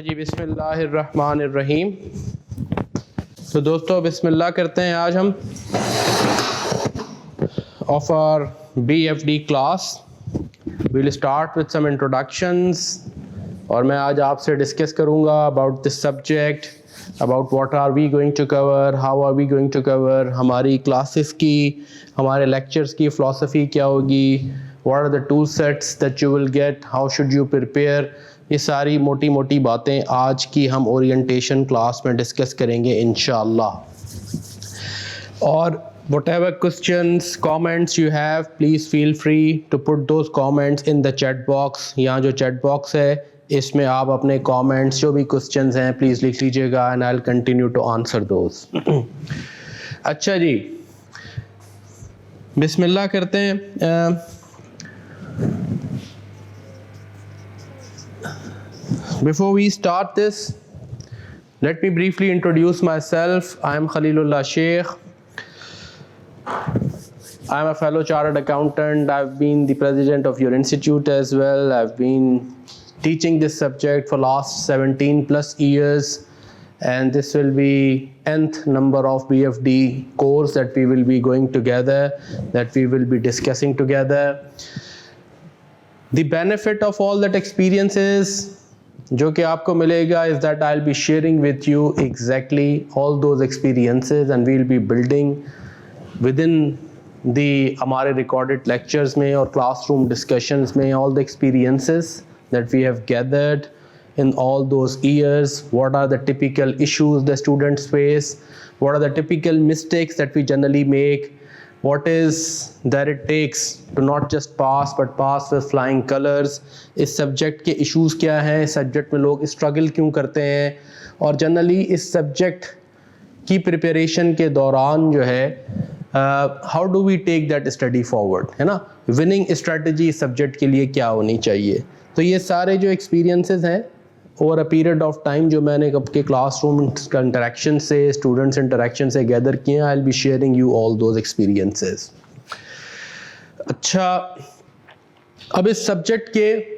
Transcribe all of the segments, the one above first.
जी बिस्मिल्लाहिर्रहमानिर्रहीम। तो दोस्तों बिस्मिल्लाह करते हैं। आज हम of our BFD class we'll start with some introductions और मैं आज आपसे डिस्कस करूँगा about this subject, about what are we going to cover, how are we going to cover, हमारी classes की, हमारे lectures की philosophy क्या होगी, what are the tool sets that you will get, how should you prepare, ये सारी मोटी मोटी बातें आज की हम ओरिएंटेशन क्लास में डिस्कस करेंगे इंशाअल्लाह। और whatever questions, comments you have, please feel free to put those comments in the chat box। यहाँ जो chat box है इसमें आप अपने comments जो भी questions हैं प्लीज़ लिख लीजिएगा and I'll continue to answer those। अच्छा जी, बिस्मिल्लाह करते हैं। Before we start this, let me briefly introduce myself. I am Khalilullah Sheikh. I am a fellow chartered accountant. I've been the president of your institute as well. I've been teaching this subject for last 17 plus years, and this will be nth number of BFD course that we will be going together, that we will be discussing together. The benefit of all that experience is जो कि आपको मिलेगा is that I'll be sharing with you exactly all those experiences and we'll be building within the हमारे recorded lectures में और classroom discussions में all the experiences that we have gathered in all those years. What are the typical issues the students face? What are the typical mistakes that we generally make? What is that it takes to not just pass but pass with flying colors? इस subject के issues क्या हैं, इस subject में लोग struggle क्यों करते हैं, और जनरली इस सब्जेक्ट की प्रिपरेशन के दौरान जो है how do we take that study forward, है ना, विनिंग स्ट्रेटजी इस सब्जेक्ट के लिए क्या होनी चाहिए। तो ये सारे जो एक्सपीरियंसेस हैं over a period of time जो मैंने आपके क्लासरूम इंटरेक्शन से, स्टूडेंट्स इंटरेक्शन से गैदर किए हैं, आई will be sharing you all those experiences. अच्छा, अब इस सब्जेक्ट के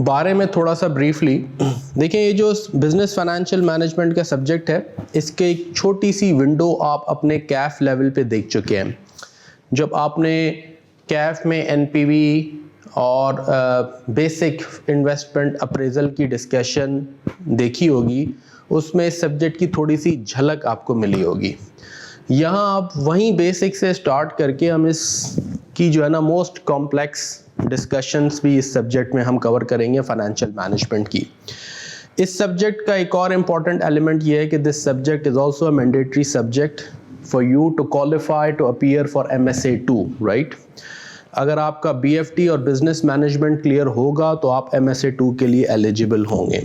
बारे में थोड़ा सा ब्रीफली देखें। ये जो बिजनेस फाइनेंशियल मैनेजमेंट का सब्जेक्ट है, इसके एक छोटी सी विंडो आप अपने कैफ लेवल पे देख चुके हैं। जब आपने कैफ में एनपीवी और बेसिक इन्वेस्टमेंट अप्रेजल की डिस्कशन देखी होगी, उसमें इस सब्जेक्ट की थोड़ी सी झलक आपको मिली होगी। यहाँ आप वहीं बेसिक से स्टार्ट करके हम इस की जो है ना मोस्ट कॉम्प्लेक्स डिस्कशंस भी इस सब्जेक्ट में हम कवर करेंगे फाइनेंशियल मैनेजमेंट की। इस सब्जेक्ट का एक और इम्पॉर्टेंट एलिमेंट ये है कि this subject is also a mandatory subject for you to qualify to appear for MSA2, right. अगर आपका BFD और बिजनेस मैनेजमेंट क्लियर होगा तो आप MSA2 के लिए एलिजिबल होंगे।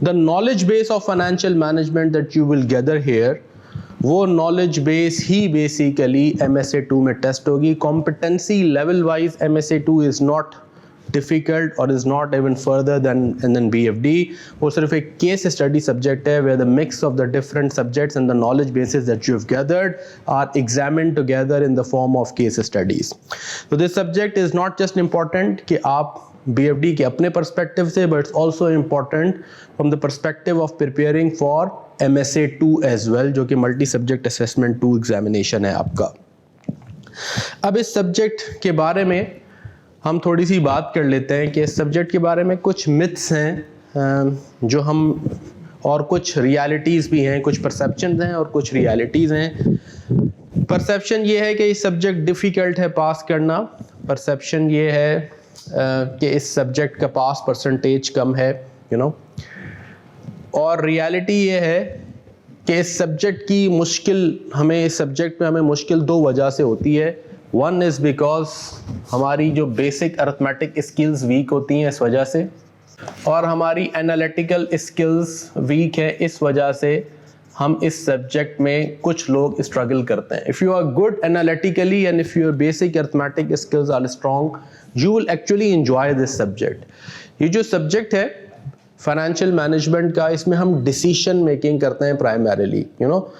The knowledge base of financial management that you will gather here, वो नॉलेज बेस ही बेसिकली MSA2 में टेस्ट होगी। Competency level wise MSA2 is not difficult और is not even further than BFD। वो सिर्फ एक केस स्टडी सब्जेक्ट है where the mix of the different subjects and the knowledge bases that you have gathered are examined together in the form of case studies. So this subject is not just important कि आप BFD के अपने perspective से, but it's also important from the perspective of preparing for MSA2 as well, जो कि multi subject assessment 2 examination है आपका। अब इस सब्जेक्ट के बारे में हम थोड़ी सी बात कर लेते हैं कि इस सब्जेक्ट के बारे में कुछ मिथ्स हैं जो हम, और कुछ रियलिटीज़ भी हैं, कुछ परसेप्शंस हैं और कुछ रियलिटीज़ हैं। परसेप्शन ये है कि इस सब्जेक्ट डिफ़िकल्ट है पास करना। परसेप्शन ये है कि इस सब्जेक्ट का पास परसेंटेज कम है, यू नो। और रियलिटी ये है कि इस सब्जेक्ट की मुश्किल, हमें इस सब्जेक्ट में हमें मुश्किल 2 वजह से होती है। वन इज़ बिकॉज हमारी जो बेसिक अरिथमेटिक स्किल्स वीक होती हैं इस वजह से, और हमारी एनालिटिकल स्किल्स वीक है, इस वजह से हम इस सब्जेक्ट में कुछ लोग स्ट्रगल करते हैं। If you are good analytically and if your basic arithmetic skills are strong, you will actually enjoy this subject. ये जो सब्जेक्ट है फाइनेंशियल मैनेजमेंट का, इसमें हम डिसीजन मेकिंग करते हैं प्राइमरीली, यू नो।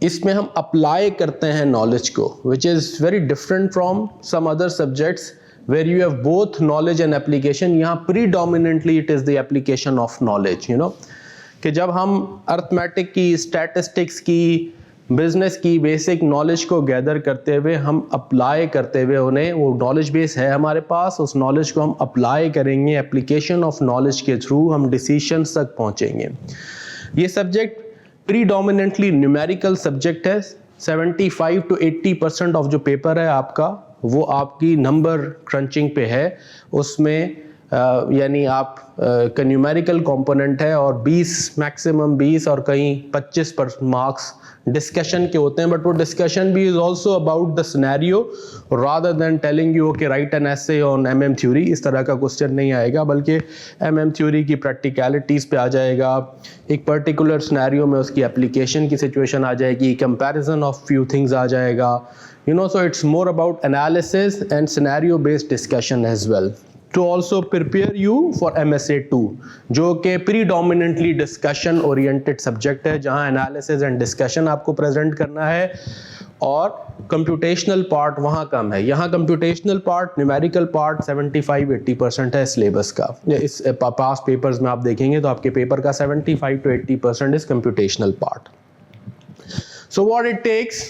इसमें हम अप्लाई करते हैं नॉलेज को, which is very different from some other subjects where you have both knowledge and application. यहाँ predominantly it is the application of knowledge, you know. कि जब हम अर्थमेटिक की, स्टैटिस्टिक्स की, बिजनेस की बेसिक नॉलेज को गैदर करते हुए हम अप्लाई करते हुए उन्हें, वो नॉलेज बेस है हमारे पास, उस नॉलेज को हम अप्लाई करेंगे, एप्लीकेशन ऑफ नॉलेज के थ्रू हम डिसीजंस तक पहुंचेंगे। ये सब्जेक्ट प्रीडोमिनेंटली न्यूमेरिकल सब्जेक्ट है। 75 to 80% ऑफ जो पेपर है आपका, वो आपकी नंबर क्रंचिंग पे है। उसमें यानी आप का न्यूमेरिकल कंपोनेंट है और 20 मैक्सिमम 20 और कहीं 25% मार्क्स डिस्कशन के होते हैं, बट वो डिस्कशन भी is also about the scenario rather than telling you okay right an essay on MM theory. इस तरह का क्वेश्चन नहीं आएगा, बल्कि एमएम थ्योरी की प्रैक्टिकलिटीज़ पे आ जाएगा, एक पर्टिकुलर सिनेरियो में उसकी एप्लीकेशन की सिचुएशन आ जाएगी, कंपैरिजन ऑफ फ्यू थिंग्स आ जाएगा, you know. So it's more about analysis and scenario based discussion as well to also prepare you for MSA2, जो कि predominantly discussion oriented subject है, जहाँ analysis and discussion आपको present करना है और computational part वहाँ कम है। यहाँ computational part, numerical part 75-80% है syllabus का। इस past papers में आप देखेंगे तो आपके पेपर का 75 to 80% is computational part. So what it takes,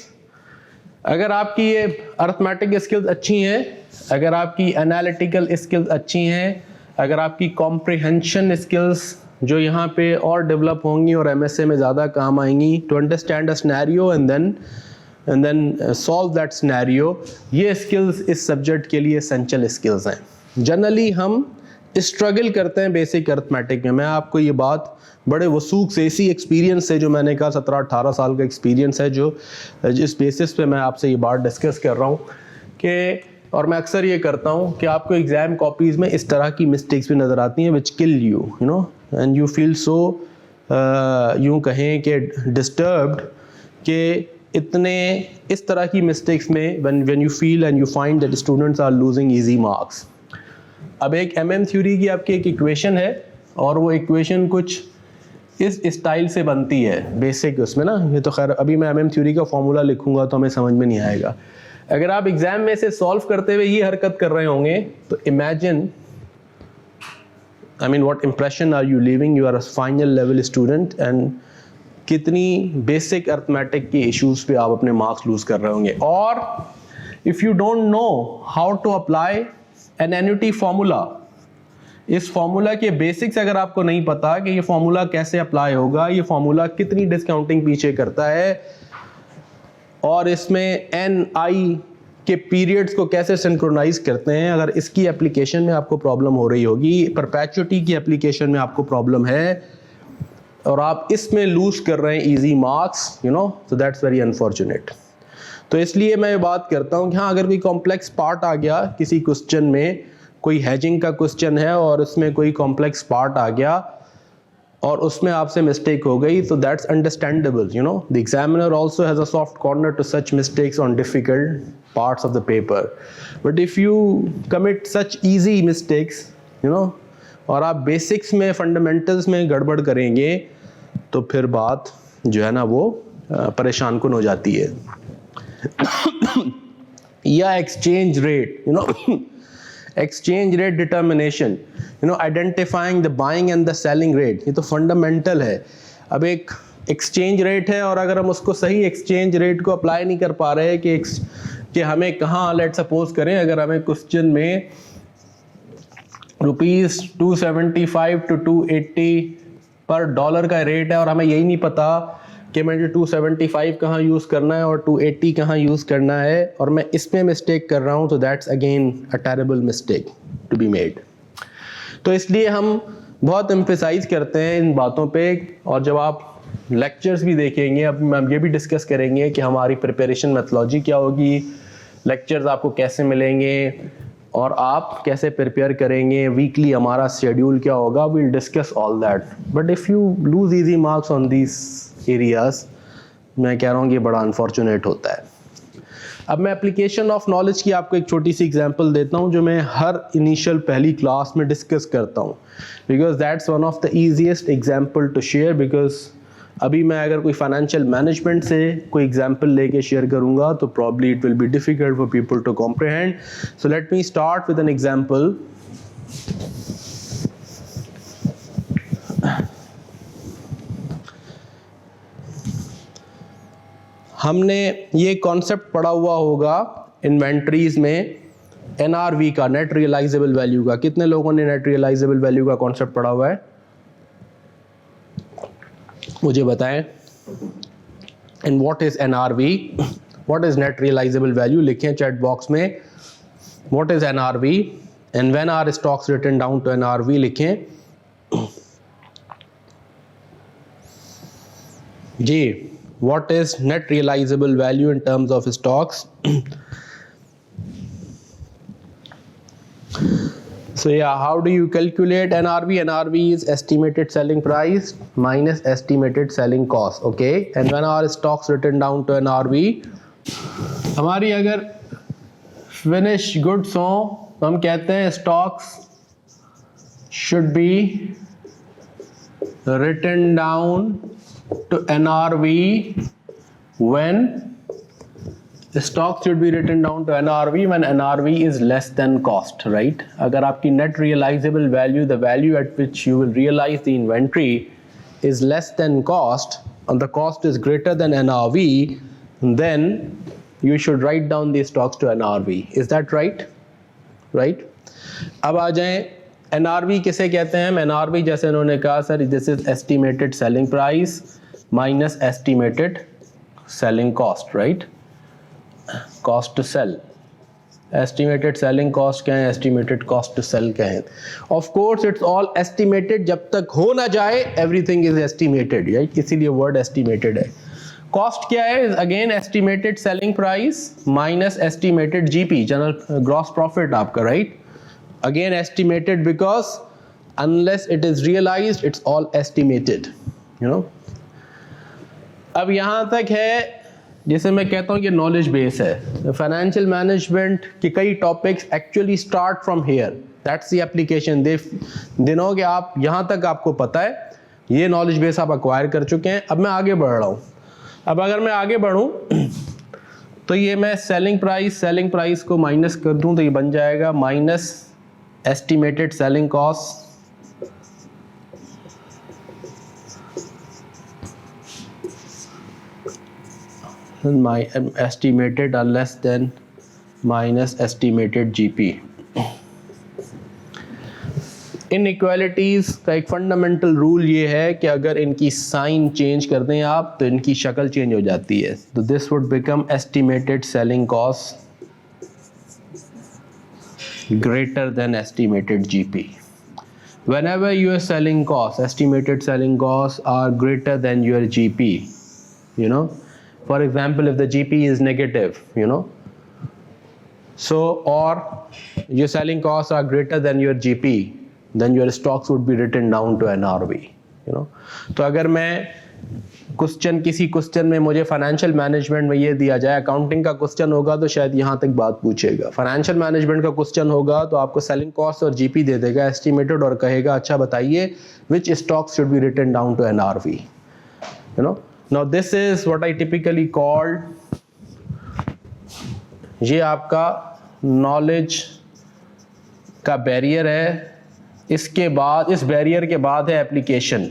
अगर आपकी ये अर्थमेटिक स्किल्स अच्छी हैं, अगर आपकी एनालिटिकल स्किल्स अच्छी हैं, अगर आपकी कॉम्प्रिहेंशन स्किल्स जो यहाँ पे और डेवलप होंगी और एमएसए में ज़्यादा काम आएंगी, to understand a scenario and then solve that scenario, ये स्किल्स इस सब्जेक्ट के लिए एसेंशियल स्किल्स हैं। जनरली हम स्ट्रगल करते हैं बेसिक अर्थमेटिक में। मैं आपको ये बात बड़े वसूख से, इसी एक्सपीरियंस से, जो मैंने कहा 17-18 साल का एक्सपीरियंस है, जो जिस बेसिस पे मैं आपसे ये बात डिस्कस कर रहा हूँ कि, और मैं अक्सर ये करता हूँ कि आपको एग्ज़ाम कॉपीज़ में इस तरह की मिस्टेक्स भी नज़र आती हैं which kill you, you know, and you feel so, यूँ कहें कि डिस्टर्ब्ड, कि इतने इस तरह की मिस्टेक्स में when you feel and you find that students are losing easy marks। अब एक MM थ्योरी की आपकी एक इक्वेशन है और वो इक्वेशन कुछ इस स्टाइल से बनती है बेसिक उसमें ना। ये तो खैर अभी मैं MM थ्योरी का फॉर्मूला लिखूंगा तो हमें समझ में नहीं आएगा। अगर आप एग्जाम में से सॉल्व करते हुए ये हरकत कर रहे होंगे तो imagine, I mean what impression are you living, you are a final level student and कितनी बेसिक अर्थमेटिक के इश्यूज पे आप अपने मार्क्स लूज कर रहे होंगे। और if you don't know how to apply an annuity formula, इस फॉर्मूला के बेसिक्स अगर आपको नहीं पता कि ये फॉर्मूला कैसे अप्लाई होगा, ये फॉर्मूला कितनी डिस्काउंटिंग पीछे करता है और इसमें NI के पीरियड्स को कैसे सिंक्रोनाइज करते हैं, अगर इसकी एप्लीकेशन में आपको प्रॉब्लम हो रही होगी, परपेचुइटी की एप्लीकेशन में आपको प्रॉब्लम है और आप इसमें लूज कर रहे हैं easy marks, you know, so that's very unfortunate. तो इसलिए मैं ये बात करता हूँ कि हाँ, अगर कोई कॉम्प्लेक्स पार्ट आ गया किसी क्वेश्चन में, कोई हैजिंग का क्वेश्चन है और उसमें कोई कॉम्प्लेक्स पार्ट आ गया और उसमें आपसे मिस्टेक हो गई, तो that's understandable, you know. The examiner also has a soft corner to such mistakes on difficult parts of the paper, but if you commit such easy mistakes, you know, और आप basics में, fundamentals में गड़बड़ करेंगे तो फिर बात जो है ना वो परेशान कुन हो जाती है। या exchange rate, you know, exchange rate determination, you know, identifying the buying and the selling rate, ये तो फंडामेंटल है। अब एक एक्सचेंज रेट है और अगर हम उसको सही एक्सचेंज रेट को अप्लाई नहीं कर पा रहे कि हमें कहाँ, लेट सपोज करें अगर हमें क्वेश्चन में ₹275 to 280 पर डॉलर का रेट है और हमें यही नहीं पता कि मुझे 275 कहाँ यूज़ करना है और 280 कहाँ यूज़ करना है और मैं इसमें मिस्टेक कर रहा हूँ, तो that's again a terrible mistake to be made. तो इसलिए हम बहुत एम्फेसाइज करते हैं इन बातों पे। और जब आप लेक्चर्स भी देखेंगे, अब हम ये भी डिस्कस करेंगे कि हमारी प्रिपरेशन मेथोलॉजी क्या होगी, लेक्चर्स आपको कैसे मिलेंगे और आप कैसे प्रिपेयर करेंगे, वीकली हमारा शेड्यूल क्या होगा, we'll discuss all that. But if you lose easy marks on these areas, मैं कह रहा हूँ ये बड़ा अनफॉर्चुनेट होता है। अब मैं एप्लीकेशन ऑफ नॉलेज की आपको एक छोटी सी एग्जांपल देता हूँ जो मैं हर इनिशियल पहली क्लास में डिस्कस करता हूँ, because that's one of the easiest example to share. Because अभी मैं अगर कोई फाइनेंशियल मैनेजमेंट से कोई एग्जांपल लेके शेयर करूँगा तो probably it will be difficult for people to comprehend. So let me start with an हमने ये कॉन्सेप्ट पढ़ा हुआ होगा इन्वेंट्रीज में NRV का, नेट रियलाइजेबल वैल्यू का। कितने लोगों ने नेट रियलाइजेबल वैल्यू का कॉन्सेप्ट पढ़ा हुआ है? मुझे बताएं। And what is NRV, what is net realisable value? लिखें चैट बॉक्स में what is NRV and when are stocks written down to NRV लिखें जी। What is net realisable value in terms of stocks? So yeah, how do you calculate NRV? NRV is estimated selling price minus estimated selling cost. Okay, and when our stocks written down to NRV, हमारी अगर finished goods हो तो हम कहते हैं stocks should be written down to NRV when stock should be written down to NRV when NRV is less than cost, right? अगर आपकी net realizable value, the value at which you will realize the inventory is less than cost and the cost is greater than NRV, then you should write down the stocks to NRV. Is that right? Right? अब आ जाएं NRV किसे कहते हैं? NRV जैसे उन्होंने कहा sir this is estimated selling price minus estimated selling cost, right? Cost to sell, estimated selling cost क्या है, एस्टिमेटेड कॉस्ट टू सेल क्या है? Of course it's all estimated, जब तक हो ना जाए एवरीथिंग इज एस्टिमेटेड, राइट? इसीलिए वर्ड एस्टिमेटेड है। कॉस्ट क्या है? Again estimated selling price minus estimated GP, general gross profit आपका, right? Again estimated because unless it is realised it's all estimated, you know. अब यहां तक है जैसे मैं कहता हूँ कि नॉलेज बेस है। फाइनेंशियल मैनेजमेंट के कई topics actually start from here, that's the application. दिनों के आप यहाँ तक आपको पता है, ये नॉलेज बेस आप अक्वायर कर चुके हैं। अब मैं आगे बढ़ रहा हूँ। अब अगर मैं आगे बढ़ूँ तो ये मैं सेलिंग प्राइस को माइनस कर दूँ तो ये बन जाएगा minus estimated selling cost my estimated are less than minus estimated GP. Inequalities का एक फंडामेंटल रूल ये है कि अगर इनकी साइन चेंज कर दें आप तो इनकी शक्ल चेंज हो जाती है। तो this would become estimated selling cost greater than estimated GP. Whenever your selling costs, estimated selling costs are greater than your GP, you know. For example, if the GP is negative, you know, so or your selling costs are greater than your GP, then your stocks would be written down to NRV, you know. तो अगर मैं किसी question में मुझे financial management में ये दिया जाए, अकाउंटिंग का क्वेश्चन होगा तो शायद यहाँ तक बात पूछेगा। फाइनेंशियल मैनेजमेंट का क्वेश्चन होगा तो आपको सेलिंग कॉस्ट और GP दे देगा एस्टिमेटेड और कहेगा अच्छा बताइए which stocks should be written down to NRV, you know. Now this is what I typically call, ये आपका नॉलेज का बैरियर है। इसके बाद, इस बैरियर के बाद है एप्लीकेशन।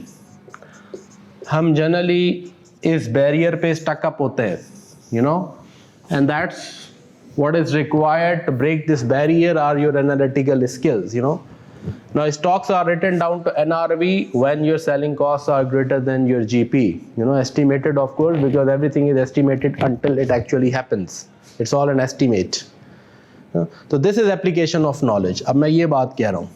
हम जनरली इस बैरियर पे स्टक अप होते हैं, you know, and that's what is required to break this barrier are your analytical skills, you know. Now stocks are written down to NRV when your selling costs are greater than your GP, you know, estimated of course because everything is estimated until it actually happens. It's all an estimate. So this is application of knowledge. अब मैं ये बात कह रहा हूँ,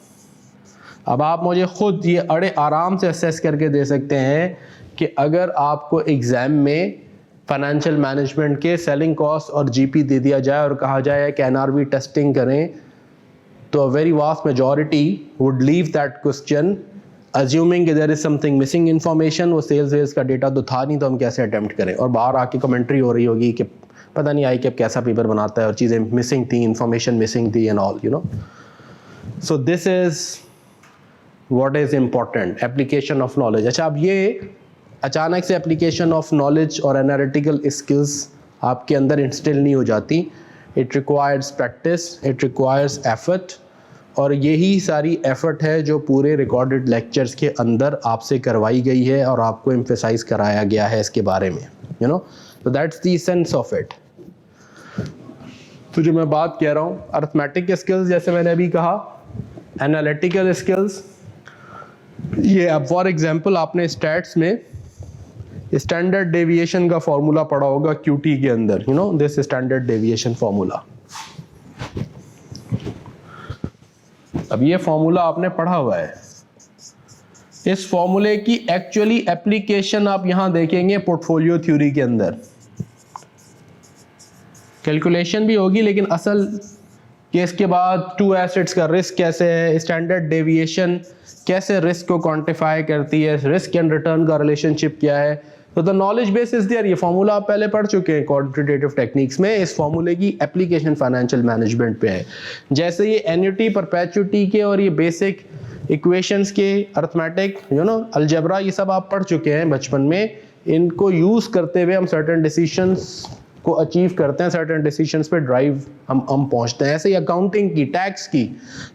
अब आप मुझे खुद ये अड़े आराम से असेस करके दे सकते हैं कि अगर आपको एग्जाम में फाइनेंशियल मैनेजमेंट के सेलिंग कॉस्ट और GP दे दिया जाए और कहा जाए कि NRV टेस्टिंग करें, तो a very vast majority would leave that question assuming कि there is something missing information. वो सेल्स का डेटा तो था नहीं तो हम कैसे अटेम्प्ट करें, और बाहर आके कमेंट्री हो रही होगी कि पता नहीं आई कि अब कैसा पेपर बनाता है और चीज़ें मिसिंग थी, इंफॉर्मेशन मिसिंग थी and all, you know. So this is what is important, application of knowledge. अच्छा, अब ये अचानक से एप्लीकेशन ऑफ नॉलेज और एनालिटिकल स्किल्स आपके अंदर इंस्टिल नहीं हो जाती. It requires practice, it requires effort, और यही सारी एफर्ट है जो पूरे रिकॉर्डेड लेक्चर्स के अंदर आपसे करवाई गई है और आपको एम्फेसाइज कराया गया है इसके बारे में. you know. So that's the sense of it. तो जो मैं बात कह रहा हूँ अर्थमेटिक स्किल्स, जैसे मैंने अभी कहा, एनालिटिकल स्किल्स, ये अब फॉर एग्जांपल आपने स्टैट्स में स्टैंडर्ड डेविएशन का फॉर्मूला पढ़ा होगा QT के अंदर, you know this standard deviation formula. अब ये फॉर्मूला आपने पढ़ा हुआ है, इस फॉर्मूले की एक्चुअली एप्लीकेशन आप यहां देखेंगे पोर्टफोलियो थ्योरी के अंदर। कैलकुलेशन भी होगी लेकिन असल केस के बाद टू एसेट्स का रिस्क कैसे है, स्टैंडर्ड डेविएशन कैसे रिस्क को क्वांटिफाई करती है, रिस्क एंड रिटर्न का रिलेशनशिप क्या है, तो the knowledge base is there. ये फॉर्मूला आप पहले पढ़ चुके हैं क्वांटिटेटिव टेक्निक्स में। इस फॉर्मूले की एप्लीकेशन फाइनेंशियल मैनेजमेंट पे है। जैसे ये एन्युटी, परपेचुटी के और ये बेसिक इक्वेशंस के अर्थमेटिक, यू नो, अलजेब्रा, ये सब आप पढ़ चुके हैं बचपन में। इनको यूज करते हुए हम सर्टेन डिसीजंस को अचीव करते हैं, सर्टेन डिसीजंस पे ड्राइव हम पहुंचते हैं। ऐसे ही अकाउंटिंग की, टैक्स की,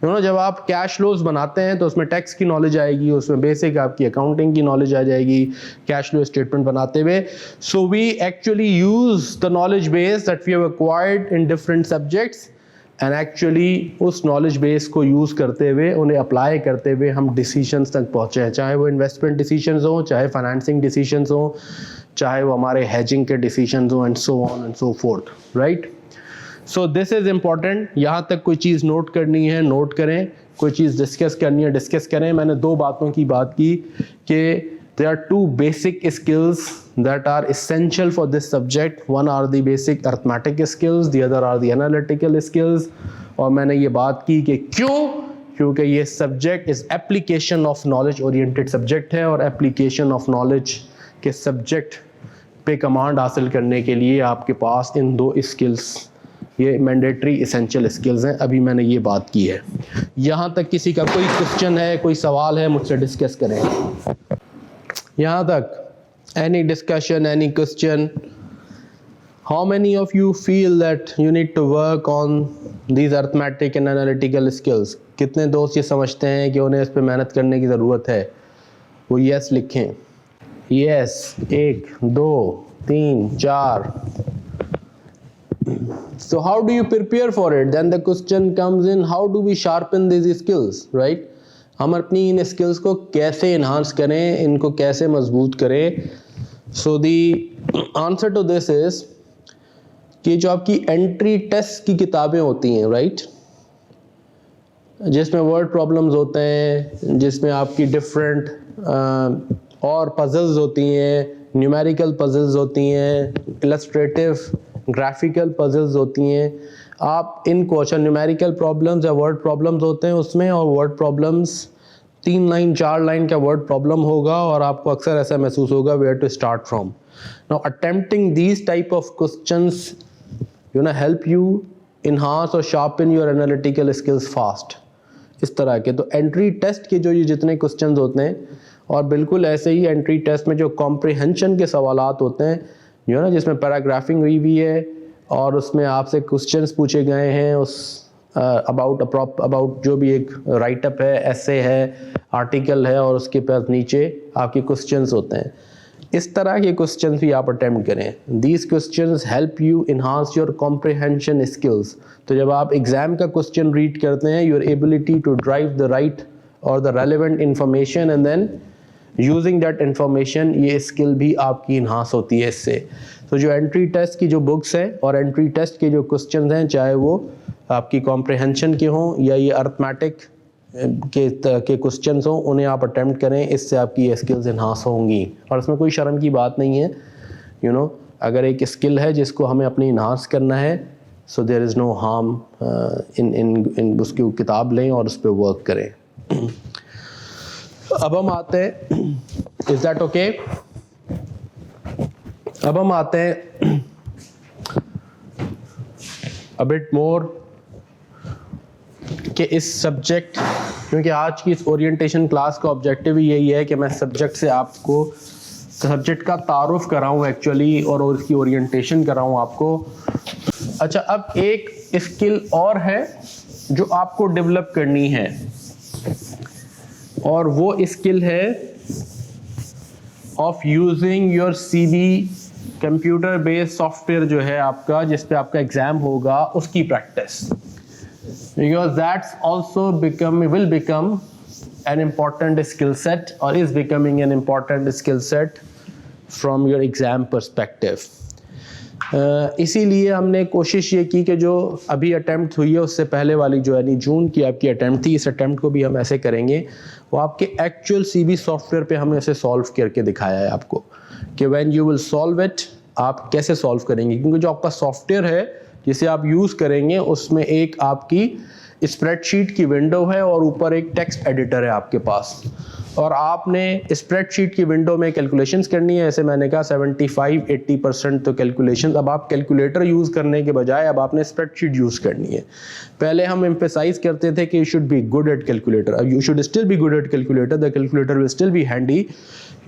यू नो, जब आप कैश फ्लोज बनाते हैं तो उसमें टैक्स की नॉलेज आएगी, उसमें बेसिक आपकी अकाउंटिंग की नॉलेज आ जाएगी कैश फ्लो स्टेटमेंट बनाते हुए। So we actually use the knowledge base that we have acquired in different subjects and actually उस नॉलेज बेस को यूज़ करते हुए, उन्हें अप्लाई करते हुए हम डिसीजंस तक पहुँचे हैं, चाहे वो इन्वेस्टमेंट डिसीजंस हों, चाहे फाइनेंसिंग डिसीजंस हों, चाहे वो हमारे हेजिंग के डिसीजंस हों, and so on and so fourth, right. So this is important. यहाँ तक कोई चीज़ नोट करनी है नोट करें, कोई चीज़ डिस्कस करनी है डिस्कस करें। मैंने दो बातों की बात की कि there are two basic skills that are essential for this subject. One are the basic arithmetic skills, the other are the analytical skills. और मैंने ये बात की कि क्यों, क्योंकि ये subject is application of knowledge oriented subject है, और application of knowledge के subject पे कमांड हासिल करने के लिए आपके पास इन दो skills, ये मैंडेटरी इसेंशियल स्किल्स हैं। अभी मैंने ये बात की है। यहाँ तक किसी का कोई क्वेश्चन है, कोई सवाल है, मुझसे डिस्कस करें। यहाँ तक any discussion, any question? How many of you feel that you need to work on these arithmetic and analytical skills? कितने दोस्त ये समझते हैं कि उन्हें इस पे मेहनत करने की ज़रूरत है? वो yes लिखें। Yes, 1, 2, 3, 4. So how do you prepare for it? Then the question comes in, how do we sharpen these skills, right? हम अपनी इन स्किल्स को कैसे इन्हांस करें, इनको कैसे मजबूत करें। So the answer to this is कि जो आपकी एंट्री टेस्ट की किताबें होती हैं, राइट, जिसमें वर्ड प्रॉब्लम्स होते हैं, जिसमें आपकी डिफरेंट और पजल्स होती हैं, न्यूमेरिकल पजल्स होती हैं, इलस्ट्रेटिव ग्राफिकल पजल्स होती हैं, आप इनको, अच्छा न्यूमेरिकल प्रॉब्लम्स या वर्ड प्रॉब्लम्स होते हैं उसमें, और वर्ड प्रॉब्लम्स 3 लाइन 4 लाइन का वर्ड प्रॉब्लम होगा और आपको अक्सर ऐसा महसूस होगा where to start from. Now attempting these type of questions you know help you enhance और sharpen your analytical skills fast, इस तरह के। तो एंट्री टेस्ट के जो ये जितने क्वेश्चंस होते हैं, और बिल्कुल ऐसे ही एंट्री टेस्ट में जो कॉम्प्रिहेंशन के सवालात होते हैं, जो है ना, जिसमें पैराग्राफिंग हुई भी है और उसमें आपसे क्वेश्चंस पूछे गए हैं उस अबाउट जो भी एक राइटअप है, ऐसे है, आर्टिकल है, और उसके पास नीचे आपके क्वेश्चंस होते हैं। इस तरह के क्वेश्चंस भी आप अटेम्प्ट करें। These questions help you enhance your comprehension skills. तो जब आप एग्जाम का क्वेश्चन रीड करते हैं, your ability to drive the right और the relevant information and then using that information, ये स्किल भी आपकी इन्हांस होती है इससे। तो जो एंट्री टेस्ट की जो बुक्स हैं और एंट्री टेस्ट के जो क्वेश्चंस हैं, चाहे वो आपकी कॉम्प्रिहेंशन के हों या ये अर्थमेटिक के क्वेश्चंस हों, उन्हें आप अटेम्प्ट करें, इससे आपकी ये स्किल्स इन्हांस होंगी। और इसमें कोई शर्म की बात नहीं है, यू नो, अगर एक स्किल है जिसको हमें अपनी इन्हांस करना है, so there is no harm in उसकी किताब लें और उस पर वर्क करें। अब हम आते हैं, इज दैट ओके? अब हम आते हैं a bit more कि इस सब्जेक्ट, क्योंकि आज की इस ओरिएंटेशन क्लास का ऑब्जेक्टिव ही यही है कि मैं सब्जेक्ट से आपको सब्जेक्ट का तारुफ कराऊं एक्चुअली, और उसकी ओरिएंटेशन कराऊं आपको। अच्छा, अब एक स्किल और है जो आपको डेवलप करनी है, और वो स्किल है of using your CV computer based software जो है आपका, जिस पे आपका एग्जाम होगा, उसकी practice, because that's also will become an important skill set और is becoming an important skill set from your exam perspective. इसीलिए हमने कोशिश ये की कि जो अभी अटैम्प्ट हुई है उससे पहले वाली जो यानी जून की आपकी अटैम्प्ट थी, इस अटैम्प्ट को भी हम ऐसे करेंगे, वो आपके एक्चुअल सीबी सॉफ्टवेयर पे हमने ऐसे सॉल्व करके दिखाया है आपको कि when you will solve it आप कैसे सॉल्व करेंगे, क्योंकि जो आपका सॉफ्टवेयर है जिसे आप यूज़ करेंगे उसमें एक आपकी स्प्रेडशीट की विंडो है और ऊपर एक टेक्स्ट एडिटर है आपके पास, और आपने स्प्रेडशीट की विंडो में कैलकुलेशंस करनी है। ऐसे मैंने कहा 75-80% तो कैलकुलेशंस, अब आप कैलकुलेटर यूज़ करने के बजाय अब आपने स्प्रेडशीट यूज़ करनी है। पहले हम एम्फेसाइज करते थे कि you should be good at calculator, you should still be good at calculator, the calculator will still be handy,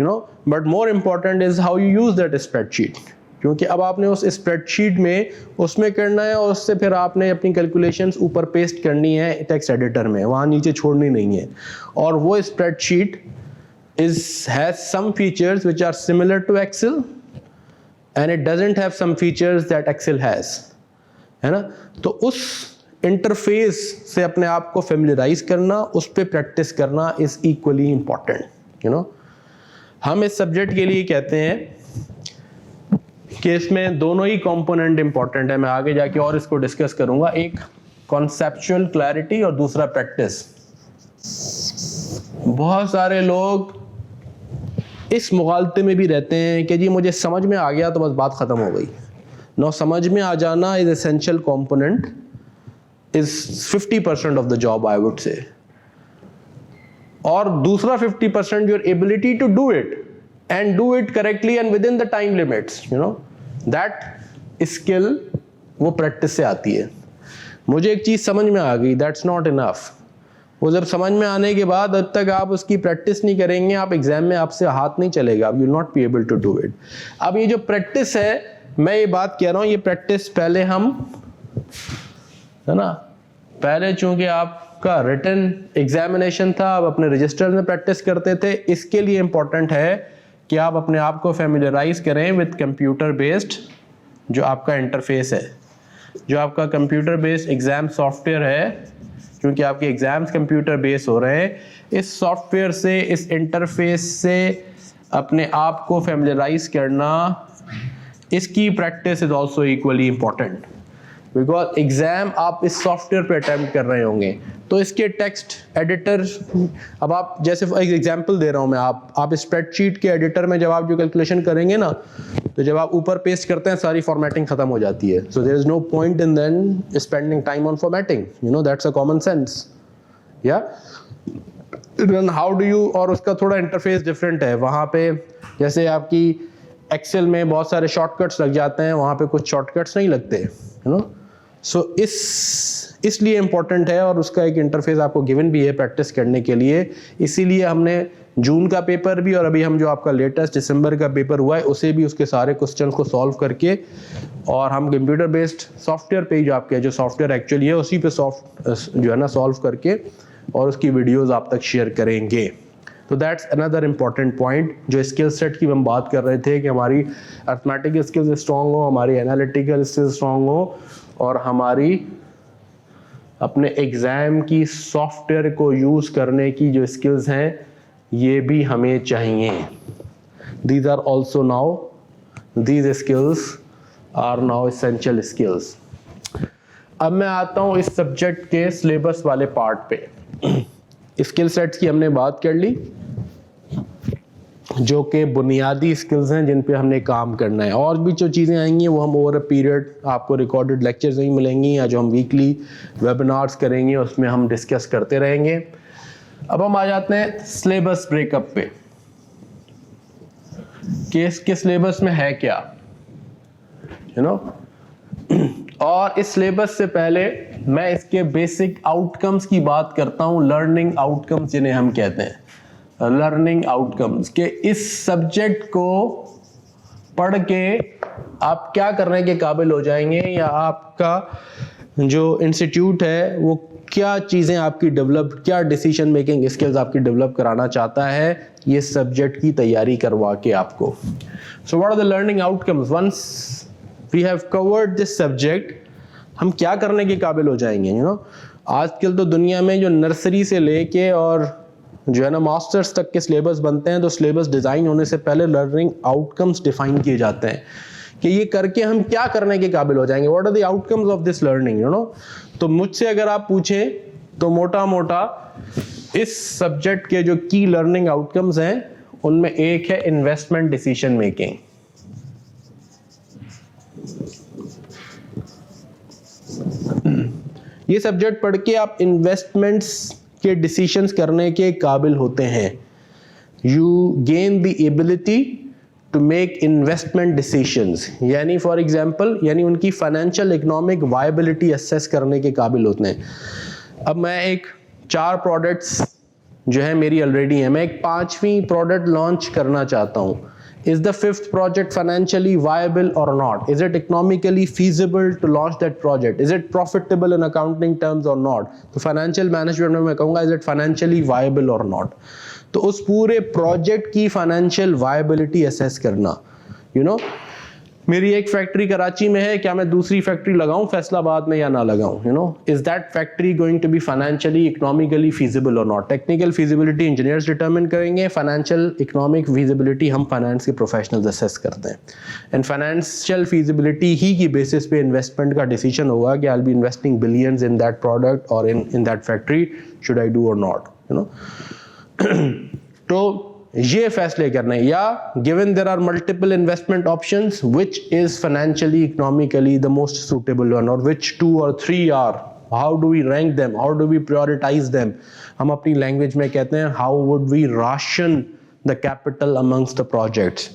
you know, but more important is how you use that spreadsheet, क्योंकि अब आपने उस spreadsheet में उसमें करना है और उससे फिर आपने अपनी कैलकुलेशंस ऊपर पेस्ट करनी है टेक्स्ट एडिटर में, वहाँ नीचे छोड़नी नहीं है। और वो spreadsheet has some features which are similar to Excel and it doesn't have some features that Excel has, है ना। तो उस इंटरफेस से अपने आप को फेमिलियराइज करना, उस पर प्रैक्टिस करना is equally important, you no. हम इस सब्जेक्ट के लिए कहते हैं कि इसमें दोनों ही कंपोनेंट इंपॉर्टेंट है। मैं आगे जाके और इसको डिस्कस करूंगा, एक कॉन्सेप्चुअल क्लैरिटी और दूसरा प्रैक्टिस। बहुत सारे लोग इस मुगालते में भी रहते हैं कि जी मुझे समझ में आ गया तो बस बात खत्म हो गई। नो, समझ में आ जाना is essential component, is 50% of the job I would say, और दूसरा 50% your ability to do it and do it correctly and within the time limits, you know, that skill वो प्रैक्टिस से आती है। मुझे एक चीज़ समझ में आ गई, that's not enough। वो जब समझ में आने के बाद जब तक आप उसकी प्रैक्टिस नहीं करेंगे, आप एग्जाम में आपसे हाथ नहीं चलेगा, you will not be able to do it। अब ये जो प्रैक्टिस है, मैं ये बात कह रहा हूँ, ये प्रैक्टिस पहले हम, है ना, पहले चूंकि आपका रिटन एग्जामिनेशन था, आप अपने रजिस्टर में प्रैक्टिस करते थे। इसके लिए इंपॉर्टेंट है कि आप अपने आप को फेमिलियराइज करें विद कंप्यूटर बेस्ड जो आपका इंटरफेस है, जो आपका कंप्यूटर बेस्ड एग्जाम सॉफ्टवेयर है, क्योंकि आपके एग्जाम्स कंप्यूटर बेस्ड हो रहे हैं। इस सॉफ्टवेयर से, इस इंटरफेस से अपने आप को फेमिलियराइज करना, इसकी practice is also equally important, because exam आप इस सॉफ्टवेयर पे अटेम्प्ट कर रहे होंगे, तो इसके टेक्स्ट एडिटर, अब आप जैसे एक एग्जांपल दे रहा हूं मैं, आप स्प्रेडशीट के एडिटर में जब आप जो कैलकुलेशन करेंगे ना, तो जब आप ऊपर पेस्ट करते हैं सारी फॉर्मेटिंग खत्म हो जाती है। So there is no point in then spending time on formatting, you know, that's a common sense, या देन हाउ डू यू, और उसका थोड़ा इंटरफेस डिफरेंट है। वहाँ पे जैसे आपकी एक्सेल में बहुत सारे शॉर्टकट्स लग जाते हैं, वहाँ पे कुछ शॉर्टकट्स नहीं लगते, यू नो। सो इसलिए इम्पोर्टेंट है, और उसका एक इंटरफेस आपको गिवन भी है प्रैक्टिस करने के लिए। इसीलिए हमने जून का पेपर भी और अभी हम जो आपका लेटेस्ट दिसंबर का पेपर हुआ है उसे भी उसके सारे क्वेश्चन को सॉल्व करके, और हम कंप्यूटर बेस्ड सॉफ्टवेयर पे जो आपके जो सॉफ्टवेयर एक्चुअली है उसी पे जो है ना सॉल्व करके और उसकी वीडियोस आप तक शेयर करेंगे। तो दैट्स अनदर इम्पॉर्टेंट पॉइंट जो स्किल सेट की हम बात कर रहे थे कि हमारी अर्थमेटिक स्किल्स स्ट्रॉन्ग हो, हमारी एनालिटिकल स्किल्स स्ट्रॉन्ग हो, और हमारी अपने एग्जाम की सॉफ्टवेयर को यूज करने की जो स्किल्स हैं ये भी हमें चाहिए। These are also now, these skills are now essential skills। अब मैं आता हूं इस सब्जेक्ट के सिलेबस वाले पार्ट पे। स्किल सेट्स की हमने बात कर ली, जो कि बुनियादी स्किल्स हैं जिन पे हमने काम करना है। और भी जो चीज़ें आएंगी वो हम ओवर अ पीरियड आपको रिकॉर्डेड लेक्चर्स नहीं मिलेंगी, या जो हम वीकली वेबिनार्स करेंगे उसमें हम डिस्कस करते रहेंगे। अब हम आ जाते हैं सिलेबस ब्रेकअप पे कि इसके सिलेबस में है क्या, यू नो। और इस सिलेबस से पहले मैं इसके बेसिक आउटकम्स की बात करता हूँ, लर्निंग आउटकम्स जिन्हें हम कहते हैं, लर्निंग आउटकम्स के इस सब्जेक्ट को पढ़ के आप क्या करने के काबिल हो जाएंगे, या आपका जो इंस्टीट्यूट है वो क्या चीज़ें आपकी डेवलप, क्या डिसीजन मेकिंग स्किल्स आपकी डेवलप कराना चाहता है ये सब्जेक्ट की तैयारी करवा के आपको. So what are the learning outcomes once we have covered this subject. हम क्या करने के काबिल हो जाएंगे, यू नो. आजकल तो दुनिया में जो नर्सरी से लेके और जो है ना मास्टर्स तक के सिलेबस बनते हैं, तो सिलेबस डिज़ाइन होने से पहले लर्निंग आउटकम्स डिफाइन किए जाते हैं कि ये करके हम क्या करने के काबिल हो जाएंगे, what are the outcomes of this learning, you know. तो मुझसे अगर आप पूछें तो मोटा मोटा इस सब्जेक्ट के जो की लर्निंग आउटकम्स हैं उनमें एक है इन्वेस्टमेंट डिसीजन मेकिंग. ये सब्जेक्ट पढ़ के आप इन्वेस्टमेंट्स के डिसीजंस करने के काबिल होते हैं. You gain the ability to make investment decisions, यानी फॉर एग्जांपल यानी उनकी फाइनेंशियल इकोनॉमिक वायबिलिटी असेस करने के काबिल होते हैं. अब मैं एक 4 प्रोडक्ट्स जो है मेरी ऑलरेडी है, मैं एक 5वीं प्रोडक्ट लॉन्च करना चाहता हूँ. Is the 5th project financially viable or not? Is it economically feasible to launch that project? Is it profitable in accounting terms or not? तो financial management में मैं कहूँगा is it financially viable or not? तो उस पूरे project की financial viability assess करना, you know. मेरी एक फैक्ट्री कराची में है, क्या मैं दूसरी फैक्ट्री लगाऊं फैसलाबाद में या ना लगाऊं, you know. Is that factory going to be financially economically feasible और not? Technical feasibility engineers determine करेंगे, फाइनेंशियल इकोनॉमिक फीजिबिलिटी हम फाइनेंस के प्रोफेशनल्स असेस करते हैं. एंड फाइनेंशियल फीजिबिलिटी ही की बेसिस पे इन्वेस्टमेंट का डिसीजन होगा कि I will be investing billions in that product और in that factory, should I do और नॉट, यू नो. तो ये फैसले करने, या given there are multiple investment options which is financially economically the most suitable one, और which 2 और 3 are, how do we rank them, how do we prioritise them. हम अपनी लैंग्वेज में कहते हैं how would we ration the capital amongst the projects.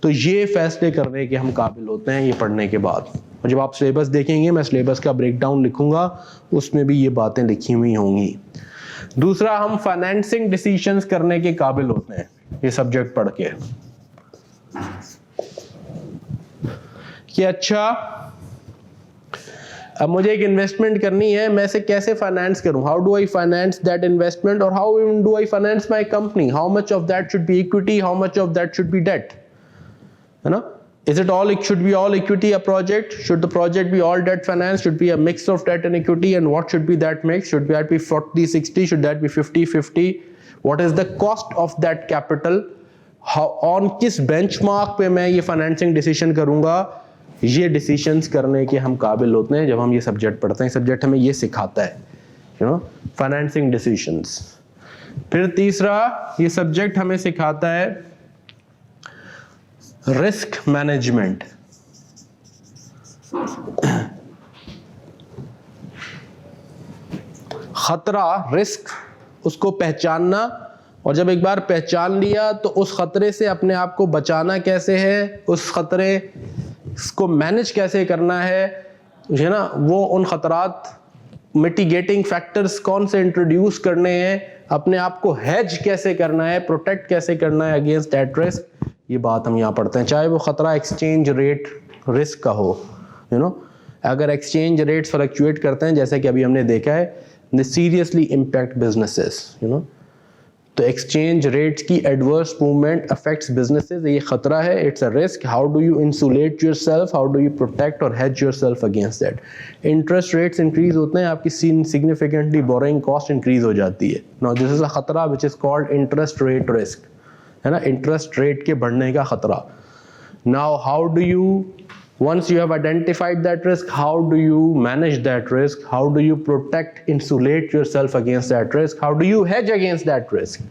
तो ये फैसले करने के हम काबिल होते हैं ये पढ़ने के बाद. और जब आप सिलेबस देखेंगे, मैं सिलेबस का ब्रेकडाउन लिखूंगा, उसमें भी ये बातें लिखी हुई होंगी. दूसरा, हम फाइनेंसिंग डिसीजंस करने के काबिल होते हैं ये सब्जेक्ट पढ़ के कि अच्छा अब मुझे एक इन्वेस्टमेंट करनी है, मैं इसे कैसे फाइनेंस करूं, how do I finance that investment, और how do I finance my company, how much of that should be equity, how much of that should be debt, है ना. Is it all, should be all equity a project? Should the project be all debt finance? Should be a mix of debt and equity? And what should be that mix? Should that be 40-60? Should that be 50-50? What is the cost of that capital? How, on किस benchmark पे मैं ये financing decision करूँगा? ये decisions करने के हम काबिल होते हैं जब हम ये subject पढ़ते हैं. subject हमें ये सिखाता है, you know, financing decisions. फिर तीसरा, ये subject हमें सिखाता है रिस्क मैनेजमेंट. खतरा, रिस्क, उसको पहचानना, और जब एक बार पहचान लिया तो उस खतरे से अपने आप को बचाना कैसे है, उस खतरे को मैनेज कैसे करना है, ना, वो उन खतरात मिटिगेटिंग फैक्टर्स कौन से इंट्रोड्यूस करने हैं, अपने आप को हेज कैसे करना है, प्रोटेक्ट कैसे करना है अगेंस्ट दैट रिस्क. ये बात हम यहाँ पढ़ते हैं, चाहे वो खतरा एक्सचेंज रेट रिस्क का हो, यू नो. अगर एक्सचेंज रेट्स फ्लक्चुएट करते हैं जैसे कि अभी हमने देखा है, they seriously impact businesses, you know. तो एक्सचेंज रेट्स की एडवर्स मूवमेंट अफेक्ट्स बिजनेसेस, ये खतरा है, it's a risk. How do you insulate yourself, how do you protect और hedge yourself against that. Interest rates increase होते हैं, आपकी significantly borrowing cost increase हो जाती है. नाउ दिस इज अ खतरा which is called interest rate risk, है ना, इंटरेस्ट रेट के बढ़ने का खतरा. Now how do you, once you have identified that risk, how do you manage that risk, how do you protect, insulate yourself against that risk, how do you hedge against that risk.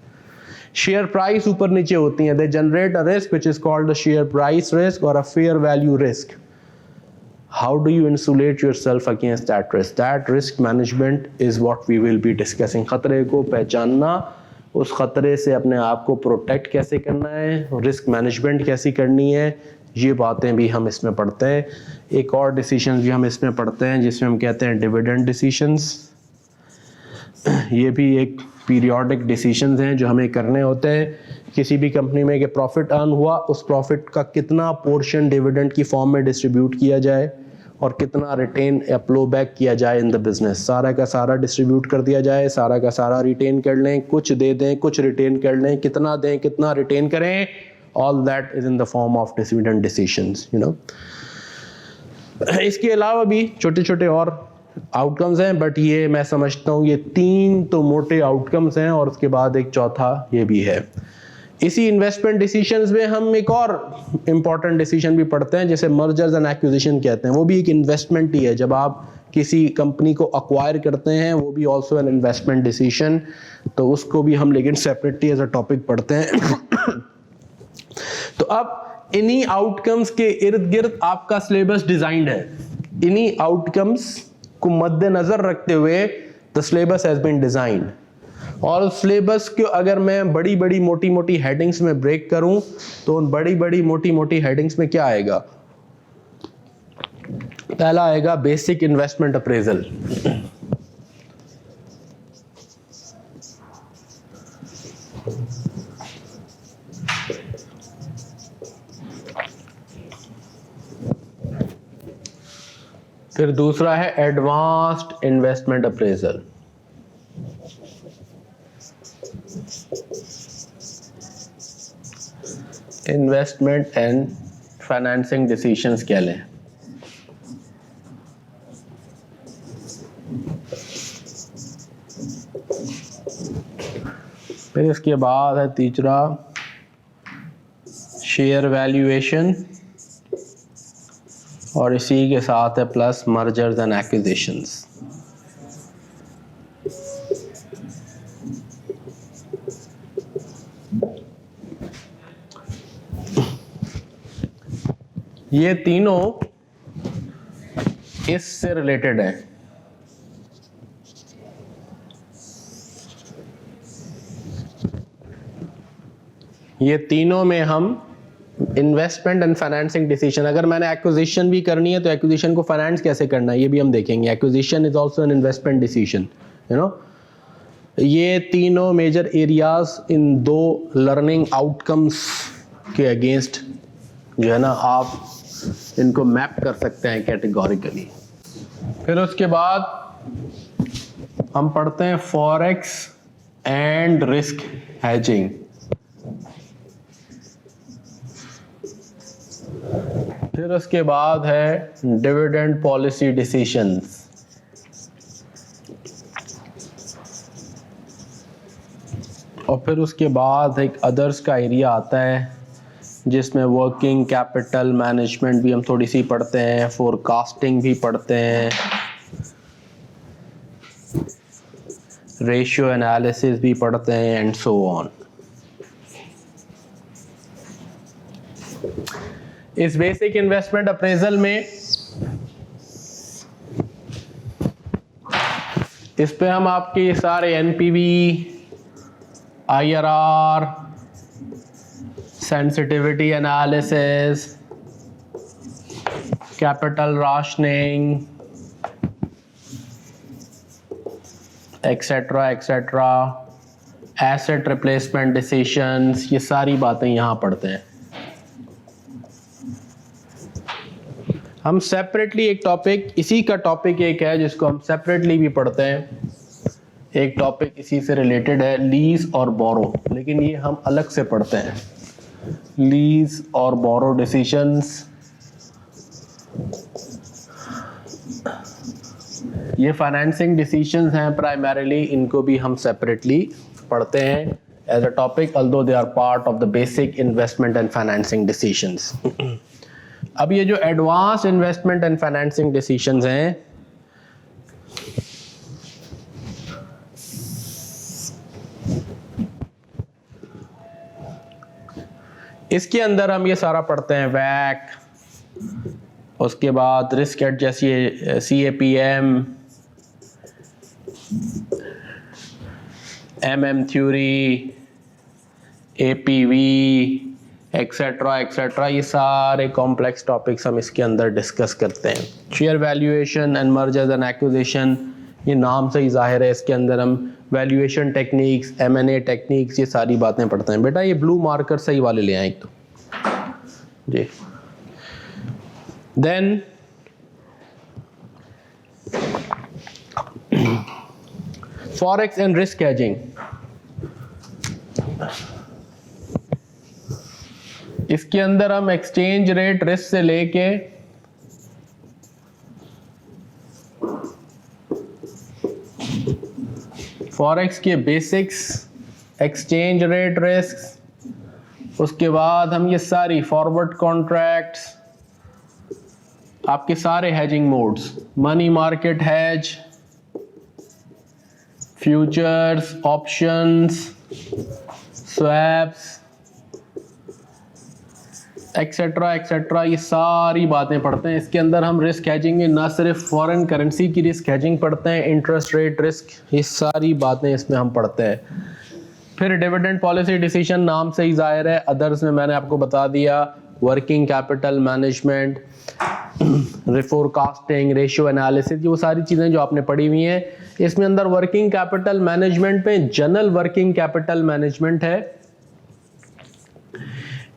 Share price ऊपर नीचे होती हैं, they generate a risk which is called the share price risk or a fair value risk. How do you insulate yourself against that risk? That risk management is what we will be discussing. खतरे को पहचानना, उस खतरे से अपने आप को protect कैसे करना है, रिस्क मैनेजमेंट कैसी करनी है, ये बातें भी हम इसमें पढ़ते हैं. एक और डिसीजन भी हम इसमें पढ़ते हैं जिसमें हम कहते हैं डिविडेंड डिसीजंस. ये भी एक पीरियोडिक डिसीजंस हैं जो हमें करने होते हैं. किसी भी कंपनी में कि प्रॉफिट अर्न हुआ, उस प्रॉफिट का कितना पोर्शन डिविडेंड की फॉर्म में डिस्ट्रीब्यूट किया जाए, और कितना रिटेन या फ्लो बैक किया जाए इन द बिजनेस। सारा का सारा डिस्ट्रीब्यूट कर दिया जाए, सारा का सारा रिटेन कर लें, कुछ दे दें, कुछ रिटेन कर लें, कितना दें, कितना रिटेन करें, all that is in the form of dividend decisions, you know. इसके अलावा भी छोटे छोटे और आउटकम्स हैं, बट ये मैं समझता हूँ ये 3 तो मोटे आउटकम्स हैं, और उसके बाद एक चौथा ये भी है। इसी इन्वेस्टमेंट डिसीजंस में हम एक और इम्पॉर्टेंट डिसीजन भी पढ़ते हैं, जैसे मर्जर्स एंड एक्विजिशन कहते हैं। वो भी एक इन्वेस्टमेंट ही है। जब आप किसी कंपनी को अक्वायर करते हैं, वो भी ऑल्सो एन इन्वेस्टमेंट डिसीजन, तो उसको भी हम लेकिन सेपरेटली एज अ टॉपिक पढ़ते हैं। तो अब इन्हीं आउटकम्स के इर्द गिर्द आपका सिलेबस डिजाइंड है। इन्हीं आउटकम्स को मद्देनजर रखते हुए the syllabus has been designed. और सिलेबस को अगर मैं बड़ी बड़ी मोटी मोटी हेडिंग्स में ब्रेक करूं, तो उन बड़ी बड़ी मोटी मोटी हेडिंग्स में क्या आएगा? पहला आएगा बेसिक इन्वेस्टमेंट अप्रेजल। फिर दूसरा है advanced investment appraisal. Investment and financing decisions कह लें। फिर इसके बाद है तीसरा शेयर वैल्यूएशन, और इसी के साथ है प्लस मर्जर्स एंड एक्विजिशंस। ये तीनों इससे रिलेटेड है। ये तीनों में हम इन्वेस्टमेंट एंड फाइनेंसिंग डिसीजन, अगर मैंने एक्विजिशन भी करनी है तो एक्विजिशन को फाइनेंस कैसे करना है ये भी हम देखेंगे। Acquisition is also an investment decision, you know. ये तीनों major areas in 2 learning outcomes के अगेंस्ट जो है ना, आप इनको मैप कर सकते हैं कैटेगोरिकली। फिर उसके बाद हम पढ़ते हैं फॉरेक्स एंड रिस्क हेजिंग। फिर उसके बाद है डिविडेंड पॉलिसी डिसीजंस। और फिर उसके बाद एक अदर्स का एरिया आता है, जिसमें वर्किंग कैपिटल मैनेजमेंट भी हम थोड़ी सी पढ़ते हैं, फोरकास्टिंग भी पढ़ते हैं, रेशियो एनालिसिस भी पढ़ते हैं, एंड सो ऑन। इस बेसिक इन्वेस्टमेंट अप्रेजल में इस पे हम आपके सारे NPV, IRR, sensitivity analysis, capital rationing, etcetera etcetera, asset replacement decisions, ये सारी बातें यहाँ पढ़ते हैं हम सेपरेटली। एक टॉपिक इसी का टॉपिक एक है जिसको हम सेपरेटली भी पढ़ते हैं। एक टॉपिक इसी से रिलेटेड है, लीज और बोरो, लेकिन ये हम अलग से पढ़ते हैं। लीज और बोरो डिसीजंस, ये फाइनेंसिंग डिसीजंस हैं प्राइमरीली, इनको भी हम सेपरेटली पढ़ते हैं as a topic, although they are part of the basic investment and financing decisions. अब ये जो advance investment and financing decisions हैं, इसके अंदर हम ये सारा पढ़ते हैं, वैक, उसके बाद risk adjust, CAPM, MM theory, APV, etcetera etcetera, ये सारे कॉम्प्लेक्स टॉपिक्स हम इसके अंदर डिस्कस करते हैं। Share valuation and mergers and acquisition, ये नाम से ही जाहिर है, इसके अंदर हम वैल्यूएशन टेक्निक्स, M&A टेक्निक्स, ये सारी बातें पढ़ते हैं। बेटा ये ब्लू मार्कर सही वाले ले आए एक तो जी। Then forex and risk hedging, इसके अंदर हम एक्सचेंज रेट रिस्क से लेके फॉरेक्स के बेसिक्स, एक्सचेंज रेट रिस्क, उसके बाद हम ये सारी फॉरवर्ड कॉन्ट्रैक्ट्स, आपके सारे hedging modes, money market hedge, futures, options, swaps, etcetera etcetera, ये सारी बातें पढ़ते हैं। इसके अंदर हम रिस्क हेजिंग में ना सिर्फ फॉरेन करेंसी की रिस्क हेजिंग पढ़ते हैं, इंटरेस्ट रेट रिस्क, ये सारी बातें इसमें हम पढ़ते हैं। फिर डिविडेंड पॉलिसी डिसीजन, नाम से ही जाहिर है। अदर्स में मैंने आपको बता दिया, working capital management, reforecasting, ratio analysis, ये वो सारी चीज़ें जो आपने पढ़ी हुई हैं। इसमें अंदर वर्किंग कैपिटल मैनेजमेंट में जनरल वर्किंग कैपिटल मैनेजमेंट है,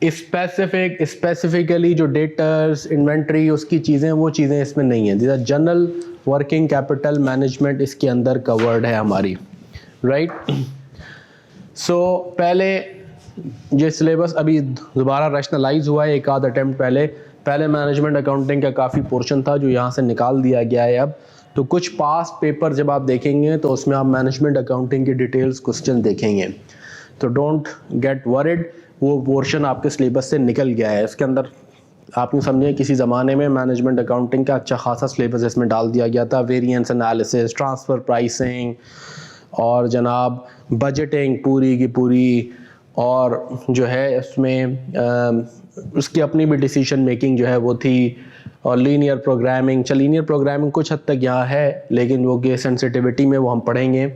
स्पेसिफिकली जो डेटर्स, इन्वेंट्री, उसकी चीज़ें, वो चीज़ें इसमें नहीं है। This general working capital management इसके अंदर कवर्ड है हमारी, राइट। सो पहले ये सिलेबस अभी दोबारा रैशनलाइज हुआ है, एक आध अटेम्प्ट पहले मैनेजमेंट अकाउंटिंग का काफ़ी पोर्शन था जो यहाँ से निकाल दिया गया है अब। तो कुछ पास्ट पेपर जब आप देखेंगे तो उसमें आप मैनेजमेंट अकाउंटिंग के डिटेल्स क्वेश्चन देखेंगे, तो डोंट गेट वरिड, वो पोर्शन आपके सिलेबस से निकल गया है। इसके अंदर आप यूँ समझिए किसी ज़माने में मैनेजमेंट अकाउंटिंग का अच्छा खासा सिलेबस इसमें डाल दिया गया था, वेरिएंस एनालिसिस, ट्रांसफ़र प्राइसिंग और जनाब बजटिंग पूरी की पूरी, और जो है उसमें उसकी अपनी भी डिसीजन मेकिंग जो है वो थी, और लीनियर प्रोग्रामिंग। लीनियर प्रोग्रामिंग कुछ हद तक यहाँ है, लेकिन वो के सेंसिटिविटी में वो हम पढ़ेंगे।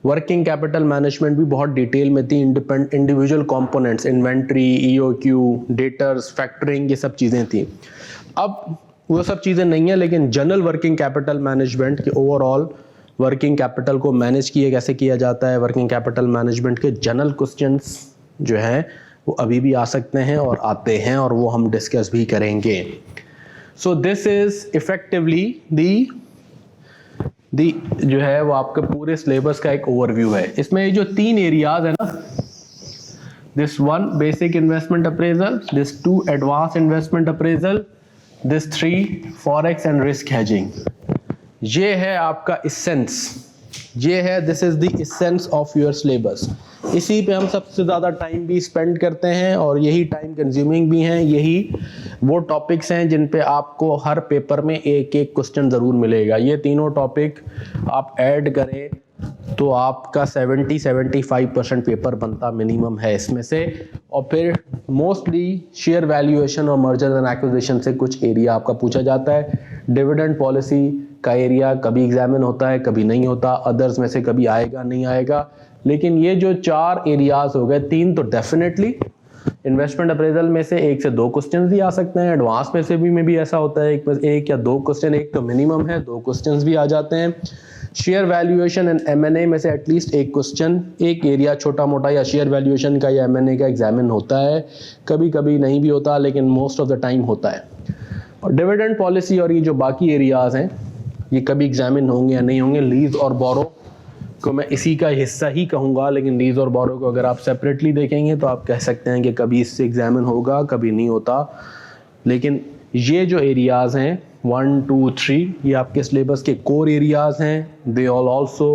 वर्किंग कैपिटल मैनेजमेंट भी बहुत डिटेल में थी, individual components, inventory, EOQ, debtors, factoring, ये सब चीज़ें थी। अब वो सब चीज़ें नहीं है, लेकिन जनरल वर्किंग कैपिटल मैनेजमेंट के ओवरऑल वर्किंग कैपिटल को मैनेज कैसे किया जाता है, वर्किंग कैपिटल मैनेजमेंट के जनरल क्वेश्चंस जो हैं वो अभी भी आ सकते हैं और आते हैं, और वो हम डिस्कस भी करेंगे। सो दिस इज इफेक्टिवली दी जो है वो आपके पूरे सिलेबस का एक ओवरव्यू है। इसमें जो 3 एरियाज है ना, this 1 basic investment appraisal, this 2 advance investment appraisal, this 3 forex and risk hedging, ये है आपका इसेंस, ये है, this is the essence of your syllabus. इसी पे हम सबसे ज़्यादा टाइम भी स्पेंड करते हैं और यही टाइम कंज्यूमिंग भी हैं। यही वो टॉपिक्स हैं जिन पे आपको हर पेपर में एक एक क्वेश्चन ज़रूर मिलेगा। ये तीनों टॉपिक आप ऐड करें तो आपका 70-75% पेपर बनता मिनिमम है इसमें से। और फिर मोस्टली शेयर वैल्यूएशन और मर्जर एंड एक्विजिशन से कुछ एरिया आपका पूछा जाता है। डिविडेंड पॉलिसी का एरिया कभी एग्जामिन होता है, कभी नहीं होता। अदर्स में से कभी आएगा नहीं आएगा। लेकिन ये जो 4 एरियाज हो गए, 3 तो डेफिनेटली इन्वेस्टमेंट अप्रेजल में से 1 से 2 क्वेश्चन भी आ सकते हैं। एडवांस में से भी ऐसा होता है, एक या 2 क्वेश्चन, एक तो मिनिमम है, 2 क्वेश्चन भी आ जाते हैं। शेयर वैल्यूएशन एंड एमएनए में से एटलीस्ट 1 क्वेश्चन, एक एरिया छोटा मोटा या शेयर वैल्यूएशन का या एमएनए का एग्जामिन होता है। कभी कभी नहीं भी होता, लेकिन मोस्ट ऑफ द टाइम होता है। और डिविडेंड पॉलिसी और ये जो बाकी एरियाज हैं ये कभी एग्जामिन होंगे या नहीं होंगे। लीज और बोरो को मैं इसी का हिस्सा ही कहूँगा, लेकिन लीज और बोरो को अगर आप सेपरेटली देखेंगे तो आप कह सकते हैं कि कभी इससे एग्जामिन होगा, कभी नहीं होता। लेकिन ये जो एरियाज़ हैं 1, 2, 3 ये आपके सिलेबस के कोर एरियाज़ हैं। They all also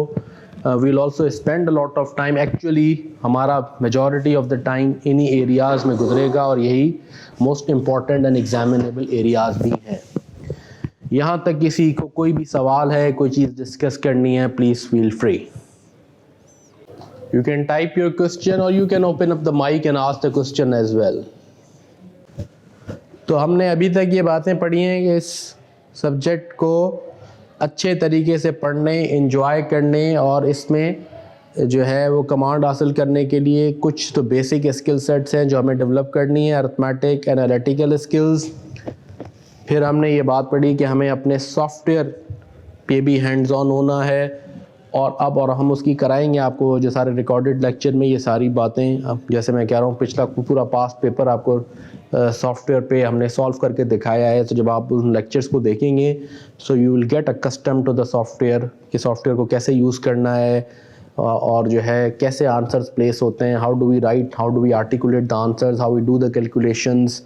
will also spend a lot of time. Actually हमारा मेजॉरिटी ऑफ द टाइम इन्हीं एरियाज़ में गुजरेगा और यही most important and examinable areas भी हैं। यहाँ तक किसी को कोई भी सवाल है, कोई चीज़ डिस्कस करनी है, please feel free. You can type your question or you can open up the mic and ask the question as well. तो हमने अभी तक ये बातें पढ़ी हैं कि इस सब्जेक्ट को अच्छे तरीके से पढ़ने, एंजॉय करने और इसमें जो है वो कमांड हासिल करने के लिए कुछ तो बेसिक स्किल सेट्स हैं जो हमें डेवलप करनी है, अरिथमेटिक, एनालिटिकल स्किल्स। फिर हमने ये बात पढ़ी कि हमें अपने सॉफ्टवेयर पे भी हैंड्स ऑन होना है, और हम उसकी कराएंगे आपको जो सारे रिकॉर्डेड लेक्चर में ये सारी बातें। अब जैसे मैं कह रहा हूँ पिछला पूरा पास्ट पेपर आपको सॉफ्टवेयर पे हमने सॉल्व करके दिखाया है। तो जब आप उन लेक्चर्स को देखेंगे so you will get accustom to the software, कि सॉफ्टवेयर को कैसे यूज़ करना है, और जो है कैसे आंसर्स प्लेस होते हैं, how do we write, how do we articulate the answers, how we do the calculations,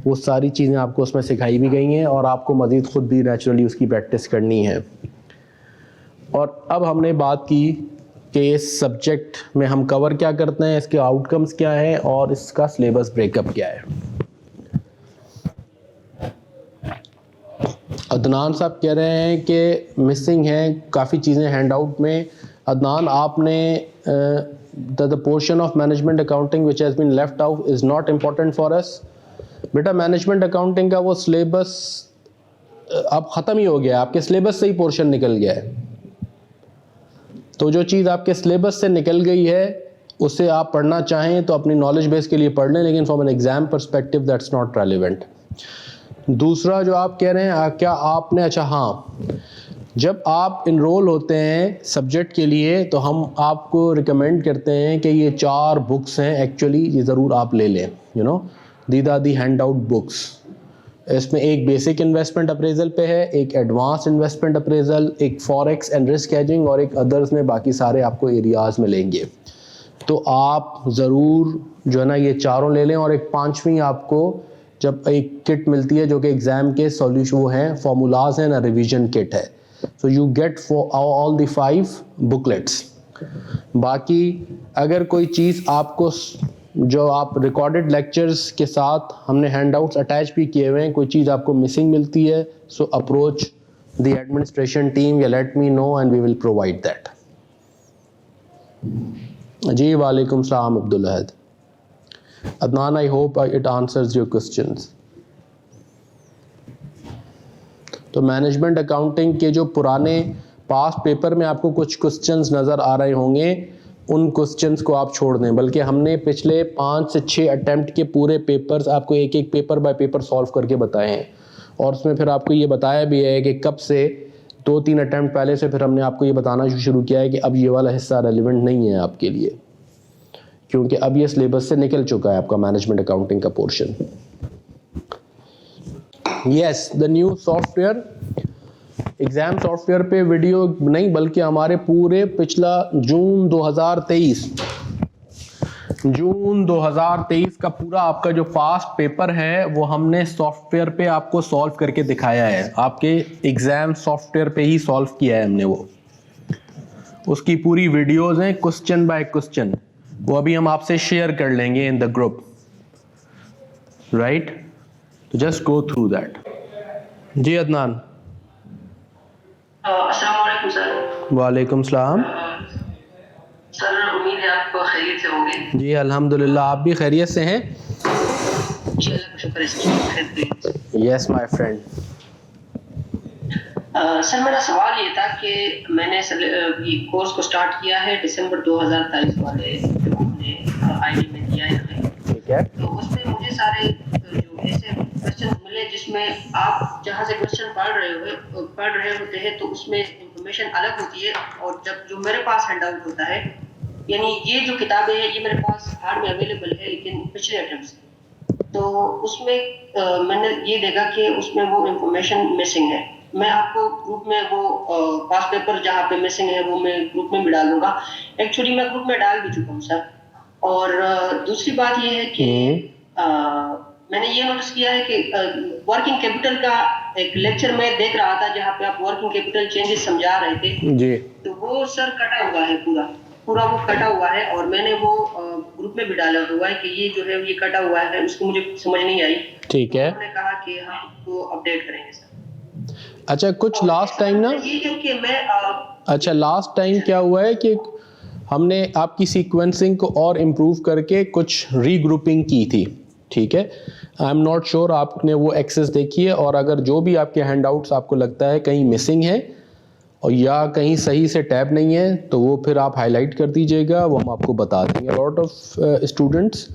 वो सारी चीज़ें आपको उसमें सिखाई भी गई हैं और आपको मज़ीद ख़ुद भी नेचुरली उसकी प्रैक्टिस करनी है। और अब हमने बात की कि इस सब्जेक्ट में हम कवर क्या करते हैं, इसके आउटकम्स क्या हैं और इसका सिलेबस ब्रेकअप क्या है। अदनान साहब कह रहे हैं कि मिसिंग हैं काफ़ी चीज़ें हैंड आउट में। अदनान, आपने the portion of management accounting which has been left out is not important for us. बेटा मैनेजमेंट अकाउंटिंग का वो सिलेबस अब ख़त्म ही हो गया, आपके सिलेबस से ही पोर्शन निकल गया है। तो जो चीज़ आपके सिलेबस से निकल गई है उसे आप पढ़ना चाहें तो अपनी नॉलेज बेस के लिए पढ़ लें, लेकिन from an exam perspective that's not relevant. दूसरा जो आप कह रहे हैं, क्या आपने, अच्छा हाँ, जब आप इनरोल होते हैं सब्जेक्ट के लिए तो हम आपको रिकमेंड करते हैं कि ये 4 बुक्स हैं एक्चुअली, ये ज़रूर आप ले लें। You know, these are the handout books. इसमें एक बेसिक इन्वेस्टमेंट अप्रेजल पे है, एक एडवांस इन्वेस्टमेंट अप्रेजल, एक फॉरेक्स एंड रिस्क हेजिंग और एक अदर्स में बाकी सारे आपको एरियाज़ मिलेंगे। तो आप ज़रूर जो है ना ये चारों ले लें। और एक 5वीं आपको जब एक किट मिलती है जो कि एग्ज़ाम के सॉल्यूशन वो हैं, फार्मूलाज हैं ना, रिवीजन किट है। So you get for all the 5 booklets. बाकी अगर कोई चीज़ आपको जो आप रिकॉर्डेड लेक्चर्स के साथ हमने हैंडआउट्स अटैच भी किए हुए हैं, कोई चीज़ आपको मिसिंग मिलती है, so approach the administration team या let me know and we will provide that. जी वालेकुम सलाम Abdul Ahad. Adnan, I hope it answers your questions. तो मैनेजमेंट अकाउंटिंग के जो पुराने पास्ट पेपर में आपको कुछ क्वेश्चंस नज़र आ रहे होंगे, उन क्वेश्चंस को आप छोड़ दें, बल्कि हमने पिछले 5 से 6 अटैम्प्ट के पूरे पेपर्स आपको एक एक पेपर बाय पेपर सॉल्व करके बताए हैं। और उसमें फिर आपको ये बताया भी है कि कब से 2-3 अटैम्प्ट पहले से फिर हमने आपको ये बताना शुरू किया है कि अब ये वाला हिस्सा रेलिवेंट नहीं है आपके लिए, क्योंकि अब ये सिलेबस से निकल चुका है आपका मैनेजमेंट अकाउंटिंग का portion. Yes, the new software, exam software पे वीडियो नहीं बल्कि हमारे पूरे पिछला जून 2023 का पूरा आपका जो पास्ट पेपर है वो हमने सॉफ्टवेयर पे आपको सॉल्व करके दिखाया है। आपके एग्ज़ाम सॉफ्टवेयर पे ही सॉल्व किया है हमने, वो उसकी पूरी वीडियोज़ हैं क्वेश्चन बाय क्वेश्चन, वो अभी हम आपसे शेयर कर लेंगे इन द ग्रुप, राइट? तो जस्ट गो थ्रू दैट। जी अदनान। अस्सलाम वालेकुम सर। वालेकुम सलाम। सर उम्मीद है आप खैरियत से होंगे। जी अल्हम्दुलिल्लाह, आप भी खैरियत से हैं? जी अल्लाह का शुक्र है। Yes my friend. सर मेरा सवाल ये था कि मैंने ये कोर्स को स्टार्ट किया है दिसंबर 2023 वाले जो हमने आईडी में दिया है, ठीक है। तो उसमें मुझे सारे जो ऐसे क्वेश्चन मिले जिसमें आप जहाँ से क्वेश्चन पढ़ रहे होते हैं तो उसमें इंफॉर्मेशन अलग होती है, और जब जो मेरे पास हैंड आउट होता है, यानी ये जो किताबें हैं ये मेरे पास हार्ड में अवेलेबल है लेकिन पिछले अटेम्प्ट से, तो उसमें मैंने ये देखा कि उसमें वो इंफॉर्मेशन मिसिंग है। मैं आपको ग्रुप में वो पास्ट पेपर जहाँ पे मिसिंग है वो मैं ग्रुप में भी डालूंगा। एक्चुअली मैं ग्रुप में डाल भी चुका हूँ सर। और दूसरी बात ये है कि मैंने ये नोटिस किया है कि वर्किंग कैपिटल का एक लेक्चर मैं देख रहा था जहाँ पे आप वर्किंग कैपिटल चेंजेस समझा रहे थे जी, तो वो सर कटा हुआ है, पूरा वो कटा हुआ है, और मैंने वो ग्रुप में भी डाला हुआ है कि ये जो है ये कटा हुआ है, उसको मुझे समझ नहीं आई। ठीक है, मैंने कहा कि हम उसको अपडेट करेंगे सर। अच्छा, कुछ लास्ट टाइम ना ये है कि मैं अच्छा लास्ट टाइम क्या हुआ है कि हमने आपकी सीक्वेंसिंग को और इम्प्रूव करके कुछ रीग्रुपिंग की थी, ठीक है। आई एम नॉट श्योर आपने वो एक्सेस देखी है, और अगर जो भी आपके हैंडआउट्स आपको लगता है कहीं मिसिंग है और या कहीं सही से टैब नहीं है तो वो फिर आप हाईलाइट कर दीजिएगा, वो हम आपको बता देंगे। लॉट ऑफ स्टूडेंट्स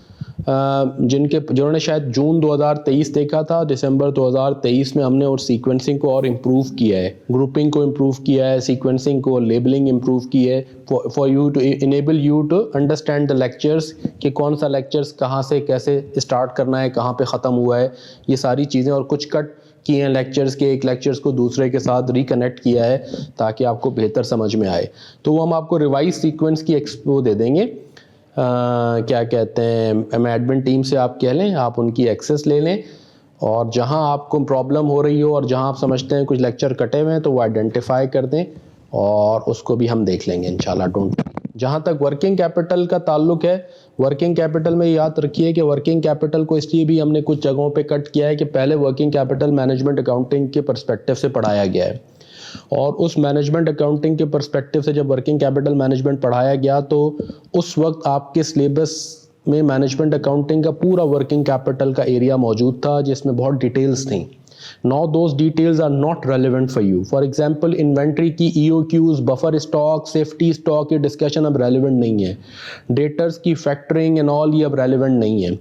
जिन्होंने शायद जून 2023 देखा था, दिसंबर 2023 में हमने और सीक्वेंसिंग को और इम्प्रूव किया है, ग्रुपिंग को इम्प्रूव किया है, सीक्वेंसिंग को, लेबलिंग इम्प्रूव की है for you to enable you to understand the lectures कि कौन सा लेक्चर्स कहाँ से कैसे स्टार्ट करना है, कहाँ पे ख़त्म हुआ है, ये सारी चीज़ें, और कुछ कट किए हैं लेक्चर्स के, एक लेक्चर्स को दूसरे के साथ रिकनेक्ट किया है ताकि आपको बेहतर समझ में आए। तो वो हम आपको रिवाइज सीक्वेंस की एक्सपो दे देंगे। क्या कहते हैं, एडमिन टीम से आप कह लें, आप उनकी एक्सेस ले लें, और जहां आपको प्रॉब्लम हो रही हो और जहां आप समझते हैं कुछ लेक्चर कटे हुए हैं तो वो आइडेंटिफाई कर दें और उसको भी हम देख लेंगे इंशाल्लाह। डोंट। जहां तक वर्किंग कैपिटल का ताल्लुक है, वर्किंग कैपिटल में याद रखिए कि वर्किंग कैपिटल को इसलिए भी हमने कुछ जगहों पे कट किया है कि पहले वर्किंग कैपिटल मैनेजमेंट अकाउंटिंग के पर्सपेक्टिव से पढ़ाया गया है, और उस मैनेजमेंट अकाउंटिंग के पर्सपेक्टिव से जब वर्किंग कैपिटल मैनेजमेंट पढ़ाया गया तो उस वक्त आपके सिलेबस में मैनेजमेंट अकाउंटिंग का पूरा वर्किंग कैपिटल का एरिया मौजूद था जिसमें बहुत डिटेल्स थी। Now those details are not relevant for you. For example inventory की EOQs, buffer stock, safety stock, ये डिस्कशन अब रेलेवेंट नहीं है। डेटर्स की फैक्टरिंग एंड ऑल ये अब रेलेवेंट नहीं है।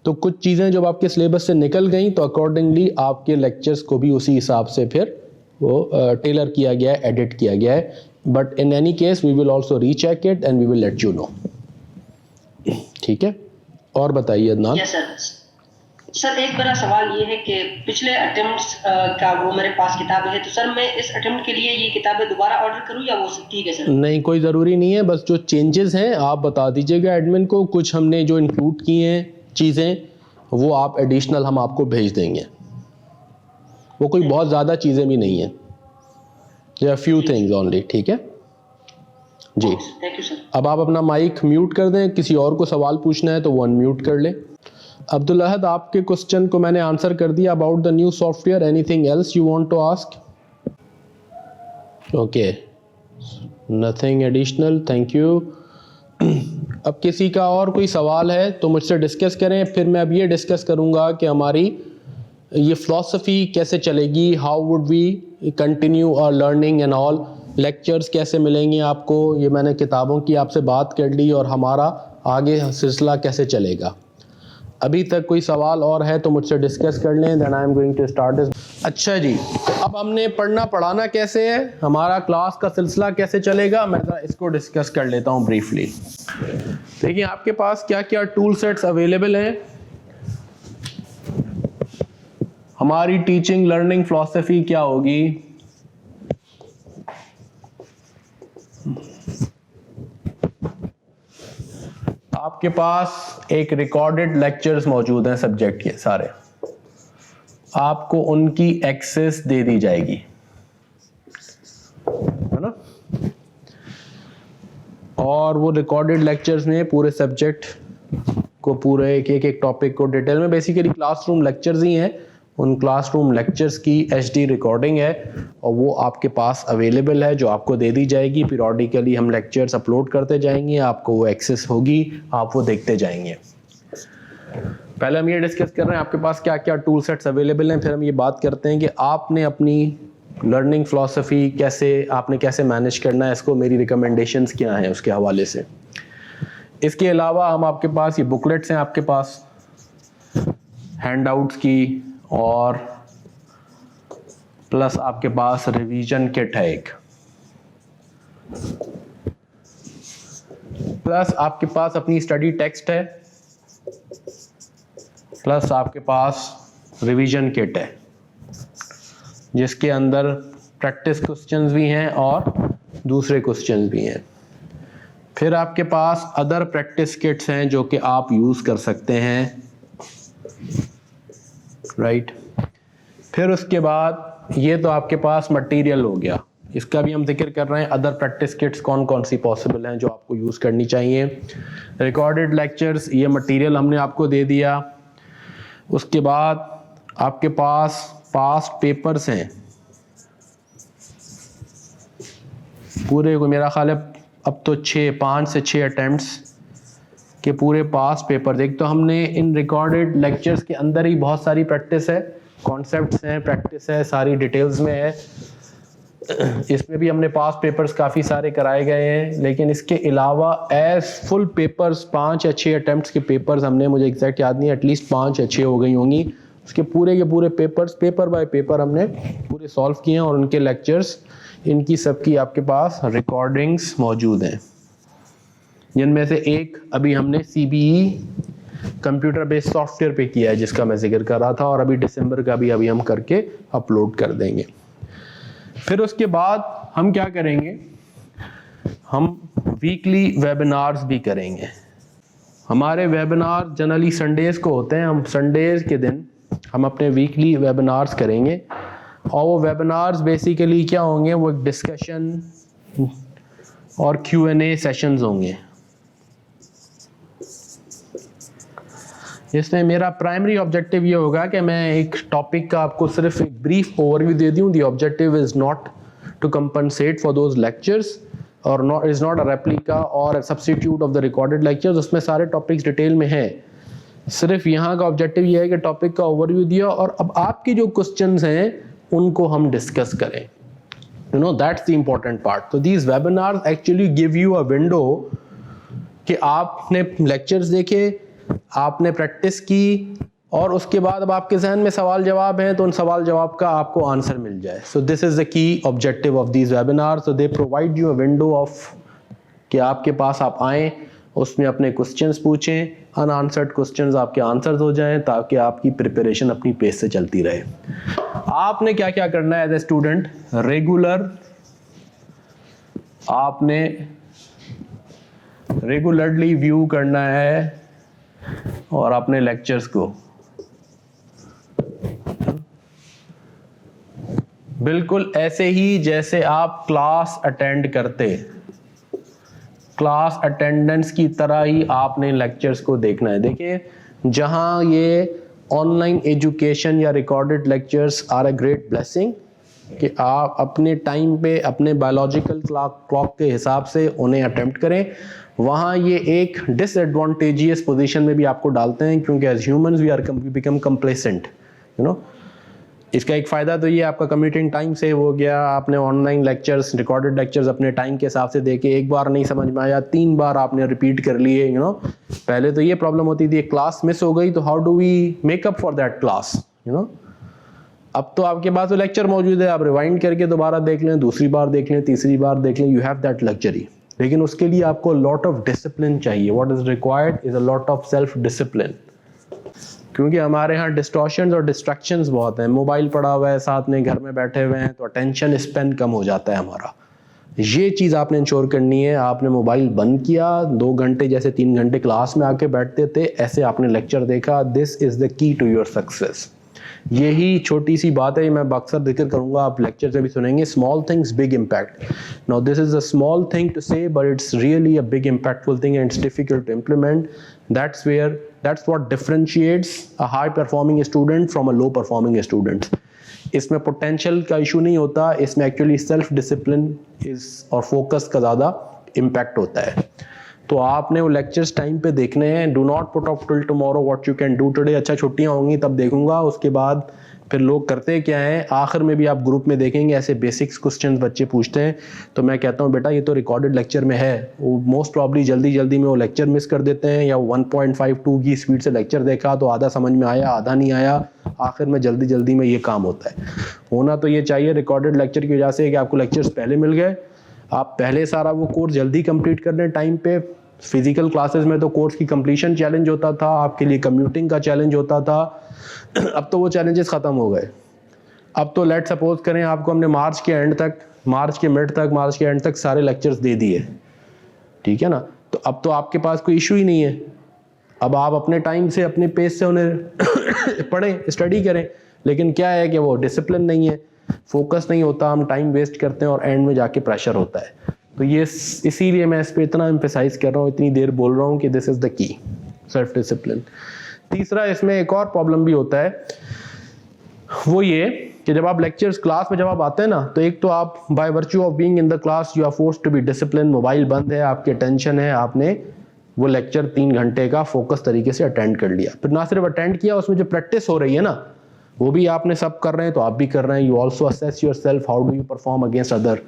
तो कुछ चीज़ें जब आपके सिलेबस से निकल गई तो अकॉर्डिंगली आपके लेक्चर्स को भी उसी हिसाब से फिर वो टेलर किया गया है, एडिट किया गया है। But in any case we will also recheck it and we will let you know. ठीक है, और बताइए अदनान। यस सर, एक बड़ा सवाल ये है कि पिछले अटेम्प्ट्स का वो मेरे पास किताबें हैं, तो सर मैं इस अटेम्प्ट के लिए ये किताबें दोबारा ऑर्डर करूं या वो ठीक है सर? नहीं, कोई ज़रूरी नहीं है, बस जो चेंजेस हैं आप बता दीजिएगा एडमिन को। कुछ हमने जो इंक्लूड किए हैं चीज़ें वो आप एडिशनल हम आपको भेज देंगे। वो कोई बहुत ज़्यादा चीज़ें भी नहीं है, या फ्यू थिंग्स ओनली। ठीक है जी, थैंक यू सर। अब आप अपना माइक म्यूट कर दें, किसी और को सवाल पूछना है तो वो अनम्यूट कर ले। अब्दुल अहद, आपके क्वेश्चन को मैंने आंसर कर दिया about the new software. Anything else you want to ask? Okay, nothing additional, thank you. अब किसी का और कोई सवाल है तो मुझसे डिस्कस करें, फिर मैं अब ये डिस्कस करूँगा कि हमारी ये फ़िलासफ़ी कैसे चलेगी, how would we continue our learning and all, lectures कैसे मिलेंगे आपको। ये मैंने किताबों की आपसे बात कर ली और हमारा आगे सिलसिला कैसे चलेगा। अभी तक कोई सवाल और है तो मुझसे डिस्कस कर लें, then I am going to start this. अच्छा जी, अब हमने पढ़ना पढ़ाना कैसे है, हमारा क्लास का सिलसिला कैसे चलेगा, मैं इसको डिस्कस कर लेता हूँ ब्रीफली। देखिए आपके पास क्या क्या टूल सेट्स अवेलेबल हैं। हमारी टीचिंग लर्निंग फिलॉसफी क्या होगी? आपके पास एक रिकॉर्डेड लेक्चर्स मौजूद हैं सब्जेक्ट के सारे, आपको उनकी एक्सेस दे दी जाएगी, है ना। और वो रिकॉर्डेड लेक्चर्स में पूरे सब्जेक्ट को, पूरे एक एक टॉपिक को डिटेल में, बेसिकली क्लासरूम लेक्चर्स ही हैं, उन क्लासरूम लेक्चर्स की HD रिकॉर्डिंग है और वो आपके पास अवेलेबल है, जो आपको दे दी जाएगी। पीरियोडिकली हम लेक्चर्स अपलोड करते जाएंगे, आपको वो एक्सेस होगी, आप वो देखते जाएंगे। पहले हम ये डिस्कस कर रहे हैं आपके पास क्या क्या टूल सेट्स अवेलेबल हैं, फिर हम ये बात करते हैं कि आपने अपनी लर्निंग फिलॉसफी कैसे मैनेज करना है इसको, मेरी रिकमेंडेशंस क्या हैं उसके हवाले से। इसके अलावा हम आपके पास ये बुकलेट्स हैं आपके पास हैंडआउट्स की, और प्लस आपके पास रिवीजन किट है एक, प्लस आपके पास अपनी स्टडी टेक्स्ट है, प्लस आपके पास रिवीजन किट है जिसके अंदर प्रैक्टिस क्वेश्चंस भी हैं और दूसरे क्वेश्चंस भी हैं। फिर आपके पास अदर प्रैक्टिस किट्स हैं जो कि आप यूज़ कर सकते हैं, राइट। फिर उसके बाद ये तो आपके पास मटेरियल हो गया, इसका भी हम जिक्र कर रहे हैं। अदर प्रैक्टिस किट्स कौन कौन सी पॉसिबल हैं जो आपको यूज़ करनी चाहिए। रिकॉर्डेड लेक्चर्स, ये मटेरियल हमने आपको दे दिया। उसके बाद आपके पास पास्ट पेपर्स हैं पूरे, को मेरा ख्याल है अब तो 5 से 6 अटेम्प्ट्स के पूरे पास पेपर। देख, तो हमने इन रिकॉर्डेड लेक्चर्स के अंदर ही बहुत सारी प्रैक्टिस है, कॉन्सेप्ट्स हैं, प्रैक्टिस है, सारी डिटेल्स में है। इसमें भी हमने पास पेपर्स काफ़ी सारे कराए गए हैं, लेकिन इसके अलावा एज फुल पेपर्स 5 या 6 अटेम्प्ट्स के पेपर्स हमने, मुझे एग्जैक्ट याद नहीं, एटलीस्ट 5 या 6 हो गई होंगी। उसके पूरे के पूरे पेपर्स, पेपर बाय पेपर हमने पूरे सॉल्व किए हैं, और उनके लेक्चर्स, इनकी सबकी आपके पास रिकॉर्डिंग्स मौजूद हैं, जिनमें से एक अभी हमने CBE कंप्यूटर बेस्ड सॉफ्टवेयर पे किया है जिसका मैं जिक्र कर रहा था, और अभी दिसंबर का भी अभी हम करके अपलोड कर देंगे। फिर उसके बाद हम क्या करेंगे, हम वीकली वेबिनार्स भी करेंगे। हमारे वेबिनार जनरली संडेज को होते हैं, हम संडेज के दिन हम अपने वीकली वेबिनार्स करेंगे, और वो वेबिनार्स बेसिकली क्या होंगे, वो एक डिस्कशन और Q&A सेशंस होंगे। इसमें मेरा प्राइमरी ऑब्जेक्टिव ये होगा कि मैं एक टॉपिक का आपको सिर्फ एक ब्रीफ ओवरव्यू दे दूं। The objective is not to compensate for those lectures और not is not a replica और substitute of the recorded lectures. उसमें सारे टॉपिक्स डिटेल में हैं, सिर्फ यहाँ का ऑब्जेक्टिव ये है कि टॉपिक का ओवरव्यू दिया और अब आपके जो क्वेश्चंस हैं उनको हम डिस्कस करें। You know, that's the important part. So these webinars actually give you a window कि आपने लेक्चर्स देखे, आपने प्रैक्टिस की, और उसके बाद अब आपके जहन में सवाल जवाब हैं तो उन सवाल जवाब का आपको आंसर मिल जाए। So this is the key objective of these webinars. So they provide you a window of कि आपके पास आप आएँ, उसमें अपने क्वेश्चंस पूछें, अनआंसर्ड क्वेश्चंस आपके आंसर्स हो जाएं, ताकि आपकी प्रिपरेशन अपनी पेस से चलती रहे। आपने क्या क्या करना है एज ए स्टूडेंट, रेगुलर आपने रेगुलरली व्यू करना है और अपने लेक्चर्स को बिल्कुल ऐसे ही जैसे आप क्लास अटेंड करते, क्लास अटेंडेंस की तरह ही आपने लेक्चर्स को देखना है। देखिए, जहां ये ऑनलाइन एजुकेशन या recorded lectures are a great blessing कि आप अपने टाइम पे अपने बायोलॉजिकल क्लॉक के हिसाब से उन्हें अटेम्प्ट करें, वहाँ ये एक डिसएडवांटेजियस पोजीशन में भी आपको डालते हैं, क्योंकि as humans we become complacent, you know. इसका एक फ़ायदा तो ये आपका कम्यूटिंग टाइम सेव हो गया, आपने ऑनलाइन लेक्चर्स, रिकॉर्डेड लेक्चर्स अपने टाइम के हिसाब से देखे, एक बार नहीं समझ में आया 3 बार आपने रिपीट कर लिए, यू नो। पहले तो ये प्रॉब्लम होती थी, क्लास मिस हो गई तो how do we make up for that class, you know. अब तो आपके पास वो लेक्चर मौजूद है, आप रिवाइंड करके दोबारा देख लें, दूसरी बार देख लें, तीसरी बार देख लें, यू हैव दैट लग्जरी। लेकिन उसके लिए आपको लॉट ऑफ डिसिप्लिन चाहिए। What is required is a lot of self discipline, क्योंकि हमारे यहाँ डिस्टॉर्शंस और डिस्ट्रैक्शंस बहुत हैं। मोबाइल पड़ा हुआ है साथ में, घर में बैठे हुए हैं, तो अटेंशन स्पेन कम हो जाता है हमारा। ये चीज़ आपने इंश्योर करनी है। आपने मोबाइल बंद किया, 2 घंटे जैसे 3 घंटे क्लास में आके बैठते थे, ऐसे आपने लेक्चर देखा। This is the key to your success. यही छोटी सी बात है, मैं अक्सर जिक्र करूंगा, आप लेक्चर से भी सुनेंगे, small things big impact. Now this is a small thing to say, but it's really a big impactful thing and it's difficult to implement. That's what differentiates a high performing student from a low performing student. इसमें potential का issue नहीं होता, इसमें actually self discipline is और focus का ज़्यादा impact होता है। तो आपने वो लेक्चर्स टाइम पे देखने हैं। Do not put off till tomorrow what you can do today. अच्छा, छुट्टियां होंगी तब देखूंगा, उसके बाद फिर लोग करते क्या हैं, आखिर में भी आप ग्रुप में देखेंगे ऐसे बेसिक्स क्वेश्चंस बच्चे पूछते हैं। तो मैं कहता हूँ बेटा ये तो रिकॉर्डेड लेक्चर में है, वो मोस्ट प्रॉब्ली जल्दी में वो लेक्चर मिस कर देते हैं, या 1.52 की स्पीड से लेक्चर देखा तो आधा समझ में आया, आधा नहीं आया, आखिर में जल्दी में ये काम होता है। होना तो ये चाहिए रिकॉर्डेड लेक्चर की वजह से कि आपको लेक्चर्स पहले मिल गए, आप पहले सारा वो कोर्स जल्दी कंप्लीट कर लें टाइम पे। फिजिकल क्लासेस में तो कोर्स की कंप्लीशन चैलेंज होता था, आपके लिए कम्यूटिंग का चैलेंज होता था। अब तो वो चैलेंजेस ख़त्म हो गए। अब तो लेट सपोज करें आपको हमने मार्च के एंड तक, मार्च के मिड तक, मार्च के एंड तक सारे लेक्चर्स दे दिए, ठीक है ना। तो अब तो आपके पास कोई इशू ही नहीं है। अब आप अपने टाइम से, अपने पेस से उन्हें पढ़ें, स्टडी करें। लेकिन क्या है कि वो डिसिप्लिन नहीं है, फोकस नहीं होता, हम टाइम वेस्ट करते हैं और एंड में जाके प्रेशर होता है। तो ये इसीलिए मैं इस पर इतना एम्फेसाइज कर रहा हूँ, इतनी देर बोल रहा हूँ कि दिस इज द की, सेल्फ डिसिप्लिन। तीसरा, इसमें एक और प्रॉब्लम भी होता है, वो ये कि जब आप लेक्चर्स क्लास में जब आप आते हैं ना, तो एक तो आप by virtue of being in the class you are forced to be discipline. Mobile बंद है, आपकी अटेंशन है, आपने वो लेक्चर 3 घंटे का फोकस तरीके से अटेंड कर लिया। फिर ना सिर्फ अटेंड किया, उसमें जो प्रैक्टिस हो रही है ना, वो भी आपने सब कर रहे हैं, तो आप भी कर रहे हैं। You also assess your self, how do you perform against other.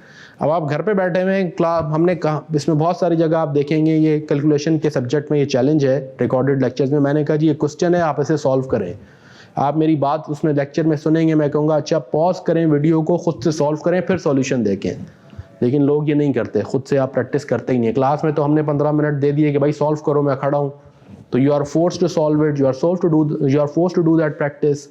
अब आप घर पे बैठे हुए हैं, क्लास हमने कहा, इसमें बहुत सारी जगह आप देखेंगे ये कैलकुलेशन के सब्जेक्ट में ये चैलेंज है रिकॉर्डेड लेक्चर्स में। मैंने कहा जी ये क्वेश्चन है, आप इसे सॉल्व करें। आप मेरी बात उसमें लेक्चर में सुनेंगे, मैं कहूँगा अच्छा पॉज करें वीडियो को, खुद से सॉल्व करें, फिर सॉल्यूशन देखें। लेकिन लोग ये नहीं करते, खुद से आप प्रैक्टिस करते ही नहीं। क्लास में तो हमने 15 मिनट दे दिए कि भाई सॉल्व करो, मैं खड़ा हूँ, तो you are force to solve it, you are force to do that practice.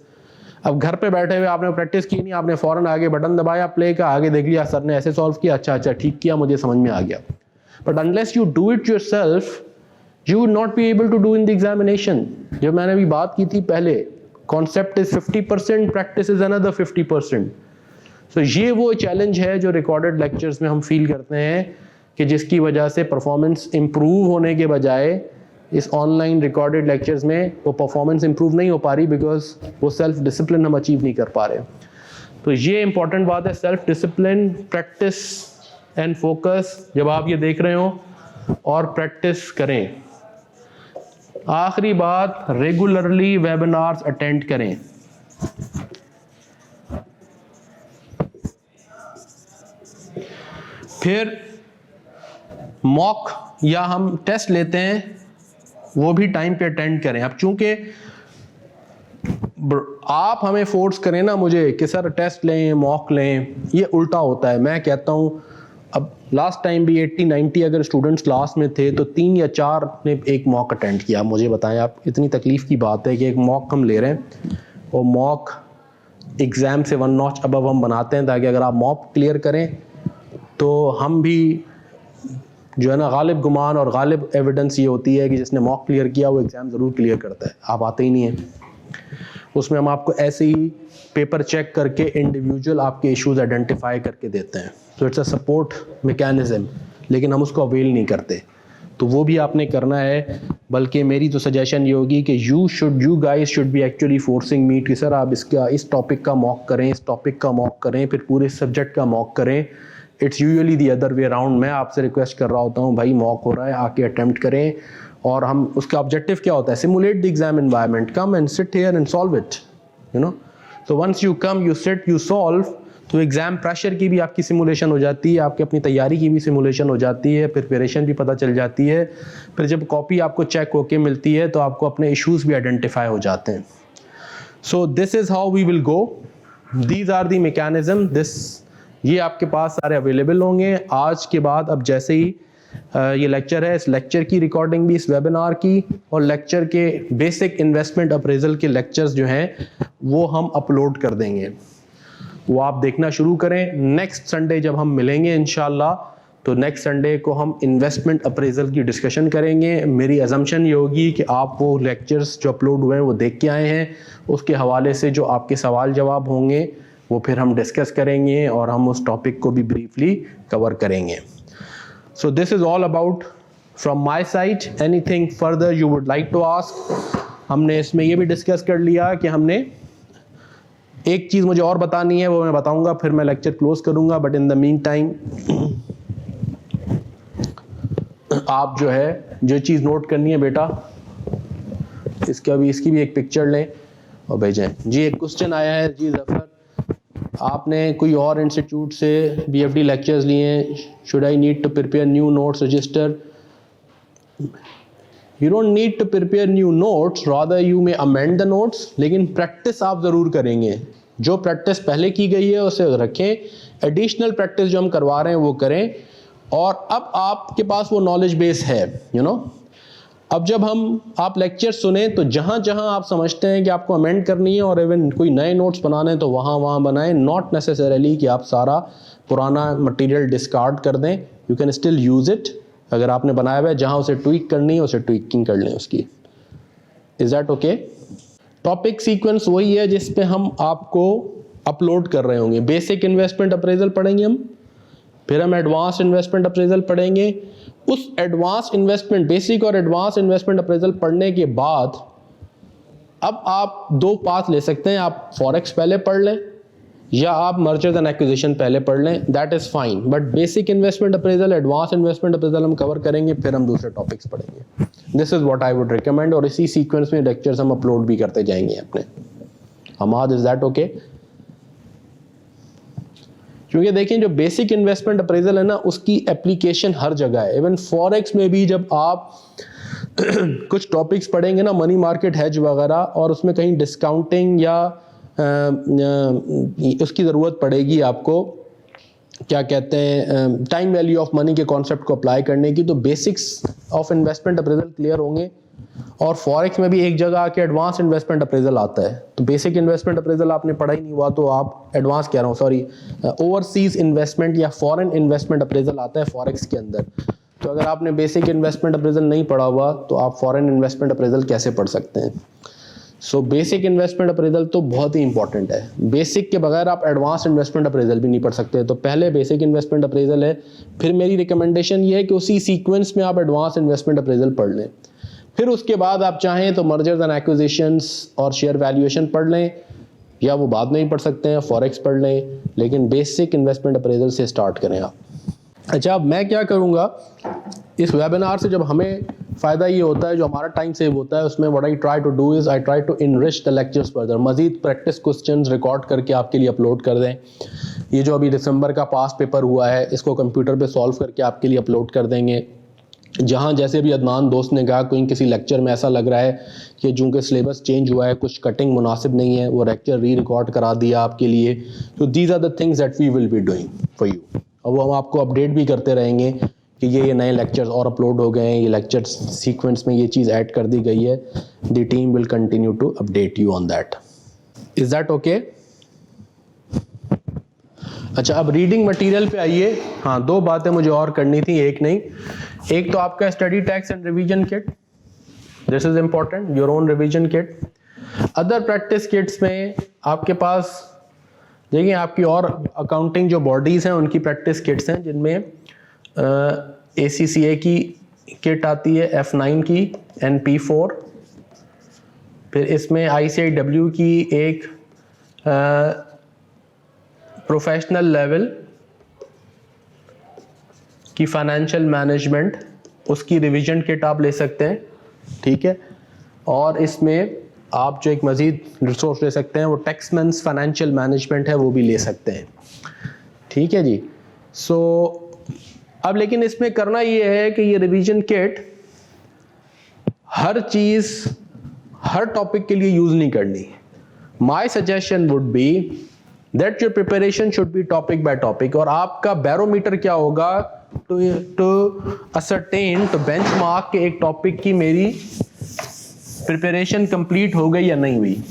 अब घर पे बैठे हुए आपने प्रैक्टिस की नहीं, आपने फौरन आगे बटन दबाया प्ले का, आगे देख लिया सर ने ऐसे सॉल्व किया, अच्छा ठीक किया, मुझे समझ में आ गया। But unless you do it yourself you would not be able to do in the examination। जो मैंने अभी बात की थी पहले, concept is 50%, practice is another 50%। so ये वो चैलेंज है जो रिकॉर्डेड लेक्चर्स में हम फील करते हैं कि जिसकी वजह से परफॉर्मेंस इंप्रूव होने के बजाय इस ऑनलाइन रिकॉर्डेड लेक्चर्स में वो परफॉर्मेंस इंप्रूव नहीं हो पा रही, बिकॉज वो सेल्फ डिसिप्लिन हम अचीव नहीं कर पा रहे। तो ये इंपॉर्टेंट बात है, self discipline, practice and focus. जब आप ये देख रहे हो और प्रैक्टिस करें। आखिरी बात, रेगुलरली वेबिनार्स अटेंड करें। फिर मॉक या हम टेस्ट लेते हैं, वो भी टाइम पे अटेंड करें। अब चूंकि आप हमें फोर्स करें ना मुझे कि सर टेस्ट लें, मॉक लें, ये उल्टा होता है। मैं कहता हूं, अब लास्ट टाइम भी 80-90 अगर स्टूडेंट्स क्लास में थे तो 3 या 4 ने एक मॉक अटेंड किया। मुझे बताएं आप, इतनी तकलीफ़ की बात है कि एक मॉक हम ले रहे हैं और मॉक एग्ज़ाम से 1 नॉच अबव हम बनाते हैं, ताकि अगर आप मॉक क्लियर करें तो हम भी जो है ना, गालिब गुमान और गालिब एविडेंस ये होती है कि जिसने मॉक क्लियर किया वो एग्ज़ाम ज़रूर क्लियर करता है। आप आते ही नहीं हैं। उसमें हम आपको ऐसे ही पेपर चेक करके इंडिविजुअल आपके इश्यूज आइडेंटिफाई करके देते हैं। तो इट्स अ सपोर्ट मैकेनिज्म, लेकिन हम उसको अवेल नहीं करते। तो वो भी आपने करना है। बल्कि मेरी तो सजेशन ये होगी कि you guys should be actually forcing me कि सर आप इस टॉपिक का मॉक करें, इस टॉपिक का मॉक करें, फिर पूरे सब्जेक्ट का मॉक करें। It's usually the other way around. मैं आपसे रिक्वेस्ट कर रहा होता हूँ, भाई मॉक हो रहा है, आके अटेम्प्ट करें। और हम उसका ऑब्जेक्टिव क्या होता है? Simulate the exam environment, come and sit here and solve it, you know. So once you come, you sit, you solve, तो एग्जाम प्रेशर की भी आपकी सिमुलेशन हो जाती है, आपकी अपनी तैयारी की भी सिमुलेशन हो जाती है, प्रिपरेशन भी पता चल जाती है। फिर जब कॉपी आपको चेक होके मिलती है तो आपको अपने इश्यूज भी आइडेंटिफाई हो जाते हैं। So this is how we will go, these are the mechanism, ये आपके पास सारे अवेलेबल होंगे। आज के बाद अब जैसे ही ये लेक्चर है, इस लेक्चर की रिकॉर्डिंग भी, इस वेबिनार की, और लेक्चर के बेसिक इन्वेस्टमेंट अप्रेजल के लेक्चर्स जो हैं वो हम अपलोड कर देंगे, वो आप देखना शुरू करें। नेक्स्ट संडे जब हम मिलेंगे इंशाल्लाह, तो नेक्स्ट संडे को हम इन्वेस्टमेंट अप्रेजल की डिस्कशन करेंगे। मेरी अजम्पशन ये होगी कि आप वो लेक्चर्स जो अपलोड हुए हैं वो देख के आए हैं, उसके हवाले से जो आपके सवाल जवाब होंगे वो फिर हम डिस्कस करेंगे और हम उस टॉपिक को भी ब्रीफली कवर करेंगे। So this is all about from my side. Anything further you would like to ask? हमने इसमें ये भी डिस्कस कर लिया कि हमने एक चीज़ मुझे और बतानी है, वो मैं बताऊंगा, फिर मैं लेक्चर क्लोज करूंगा। But in the mean time आप जो है जो चीज़ नोट करनी है बेटा, इसकी भी एक पिक्चर लें और भेजें। जी एक क्वेश्चन आया है, जी जफर, आपने कोई और इंस्टीट्यूट से BFD लेक्चर्स लिए हैं, should I need to prepare new notes register? You don't need to prepare new notes, rather you may amend the notes, लेकिन प्रैक्टिस आप ज़रूर करेंगे। जो प्रैक्टिस पहले की गई है उसे रखें, एडिशनल प्रैक्टिस जो हम करवा रहे हैं वो करें। और अब आपके पास वो नॉलेज बेस है, यू नो। अब जब आप लेक्चर सुने तो जहाँ जहाँ आप समझते हैं कि आपको अमेंड करनी है और इवन कोई नए नोट्स बनाने हैं तो वहाँ बनाएं। नॉट नेसेसरीली कि आप सारा पुराना मटेरियल डिस्कार्ड कर दें, you can still use it. अगर आपने बनाया हुआ है, जहाँ उसे ट्वीक करनी है उसे ट्वीकिंग कर लें उसकी। Is that okay? Topic sequence वही है जिस पे हम आपको अपलोड कर रहे होंगे। बेसिक इन्वेस्टमेंट अप्रेजल पढ़ेंगे हम, फिर हम एडवांस इन्वेस्टमेंट अप्रेजल पढ़ेंगे। उस एडवांस इन्वेस्टमेंट, बेसिक और एडवांस इन्वेस्टमेंट अप्रेजल पढ़ने के बाद अब आप 2 पाथ ले सकते हैं। आप फॉरेक्स पहले पढ़ लें या आप मर्जर्स एंड एक्विजिशन पहले पढ़ लें, that is fine. But basic investment appraisal, advance investment appraisal हम कवर करेंगे, फिर हम दूसरे टॉपिक्स पढ़ेंगे। This is what I would recommend. और इसी सीक्वेंस में लेक्चर्स हम अपलोड भी करते जाएंगे अपने। Hammad, is that okay? क्योंकि देखें जो बेसिक इन्वेस्टमेंट अप्रेजल है ना, उसकी एप्लीकेशन हर जगह है। इवन फॉरेक्स में भी जब आप कुछ टॉपिक्स पढ़ेंगे ना, मनी मार्केट हेज वगैरह, और उसमें कहीं डिस्काउंटिंग या उसकी ज़रूरत पड़ेगी आपको, क्या कहते हैं, टाइम वैल्यू ऑफ मनी के कॉन्सेप्ट को अप्लाई करने की, तो basics of investment appraisal clear होंगे और फॉरेक्स में भी एक जगह आके एडवांस इन्वेस्टमेंट अप्रेजल आता है। तो बेसिक इन्वेस्टमेंट अप्रेजल आपने पढ़ा ही नहीं हुआ तो आप एडवांस कह रहा हूँ सॉरी, ओवरसीज इन्वेस्टमेंट या फॉरेन इन्वेस्टमेंट अप्रेजल आता है फॉरेक्स के अंदर। तो अगर आपने बेसिक इन्वेस्टमेंट अप्रेजल नहीं पढ़ा हुआ तो आप फॉरेन इन्वेस्टमेंट अप्रेजल कैसे पढ़ सकते हैं? सो बेसिक इन्वेस्टमेंट अप्रेजल तो बहुत ही इंपॉर्टेंट है। बेसिक के बगैर आप एडवांस इन्वेस्टमेंट अप्रेजल भी नहीं पढ़ सकते। तो पहले बेसिक इन्वेस्टमेंट अप्रेजल है, फिर मेरी रिकमेंडेशन ये है कि उसी सीक्वेंस में आप एडवांस इन्वेस्टमेंट अप्रेजल पढ़ लें। फिर उसके बाद आप चाहें तो मर्जर्स एंड एक्विजिशंस और शेयर वैल्यूएशन पढ़ लें, या वो बाद में ही पढ़ सकते हैं, फॉरेक्स पढ़ लें, लेकिन बेसिक इन्वेस्टमेंट अप्रेजल से स्टार्ट करें आप। अच्छा, अब मैं क्या करूँगा इस वेबिनार से, जब हमें फ़ायदा ये होता है, जो हमारा टाइम सेव होता है, उसमें what I try to do is I try to enrich the lectures further. मज़ीद प्रैक्टिस क्वेश्चंस रिकॉर्ड करके आपके लिए अपलोड कर दें। ये जो अभी दिसंबर का पास पेपर हुआ है इसको कंप्यूटर पे सॉल्व करके आपके लिए अपलोड कर देंगे। जहाँ जैसे भी अदनान दोस्त ने कहा कोई किसी लेक्चर में ऐसा लग रहा है कि चूँकि सिलेबस चेंज हुआ है, कुछ कटिंग मुनासिब नहीं है, वो लेक्चर री रिकॉर्ड करा दिया आपके लिए। तो these are the things that we will be doing for you. और वो हम आपको अपडेट भी करते रहेंगे कि ये नए लेक्चर्स और अपलोड हो गए हैं, ये लेक्चर सीक्वेंस में ये चीज़ ऐड कर दी गई है। The team will continue to update you on that. Is that okay? अच्छा, अब रीडिंग मटेरियल पे आइए। हाँ, दो बातें मुझे और करनी थी, एक नहीं। एक तो आपका study text and revision kit, this is important, your own revision kit. Other practice kits में आपके पास देखिए आपकी और अकाउंटिंग जो बॉडीज़ हैं उनकी प्रैक्टिस किट्स हैं, जिनमें ACCA की किट आती है, F9 की, NP4, फिर इसमें ICIW की एक प्रोफेशनल लेवल की फाइनेंशियल मैनेजमेंट, उसकी रिवीजन किट आप ले सकते हैं, ठीक है। और इसमें आप जो एक मज़ीद रिसोर्स ले सकते हैं वो टैक्समैन्स फाइनेंशियल मैनेजमेंट है, वो भी ले सकते हैं, ठीक है जी। सो अब लेकिन इसमें करना ये है कि ये रिवीजन किट हर चीज़ हर टॉपिक के लिए यूज़ नहीं करनी। My suggestion would be that your preparation should be topic by topic, और आपका बैरोमीटर क्या होगा टू असरटेन, टू बेंचमार्क के एक टॉपिक की मेरी प्रिपरेशन कंप्लीट हो गई या नहीं हुई।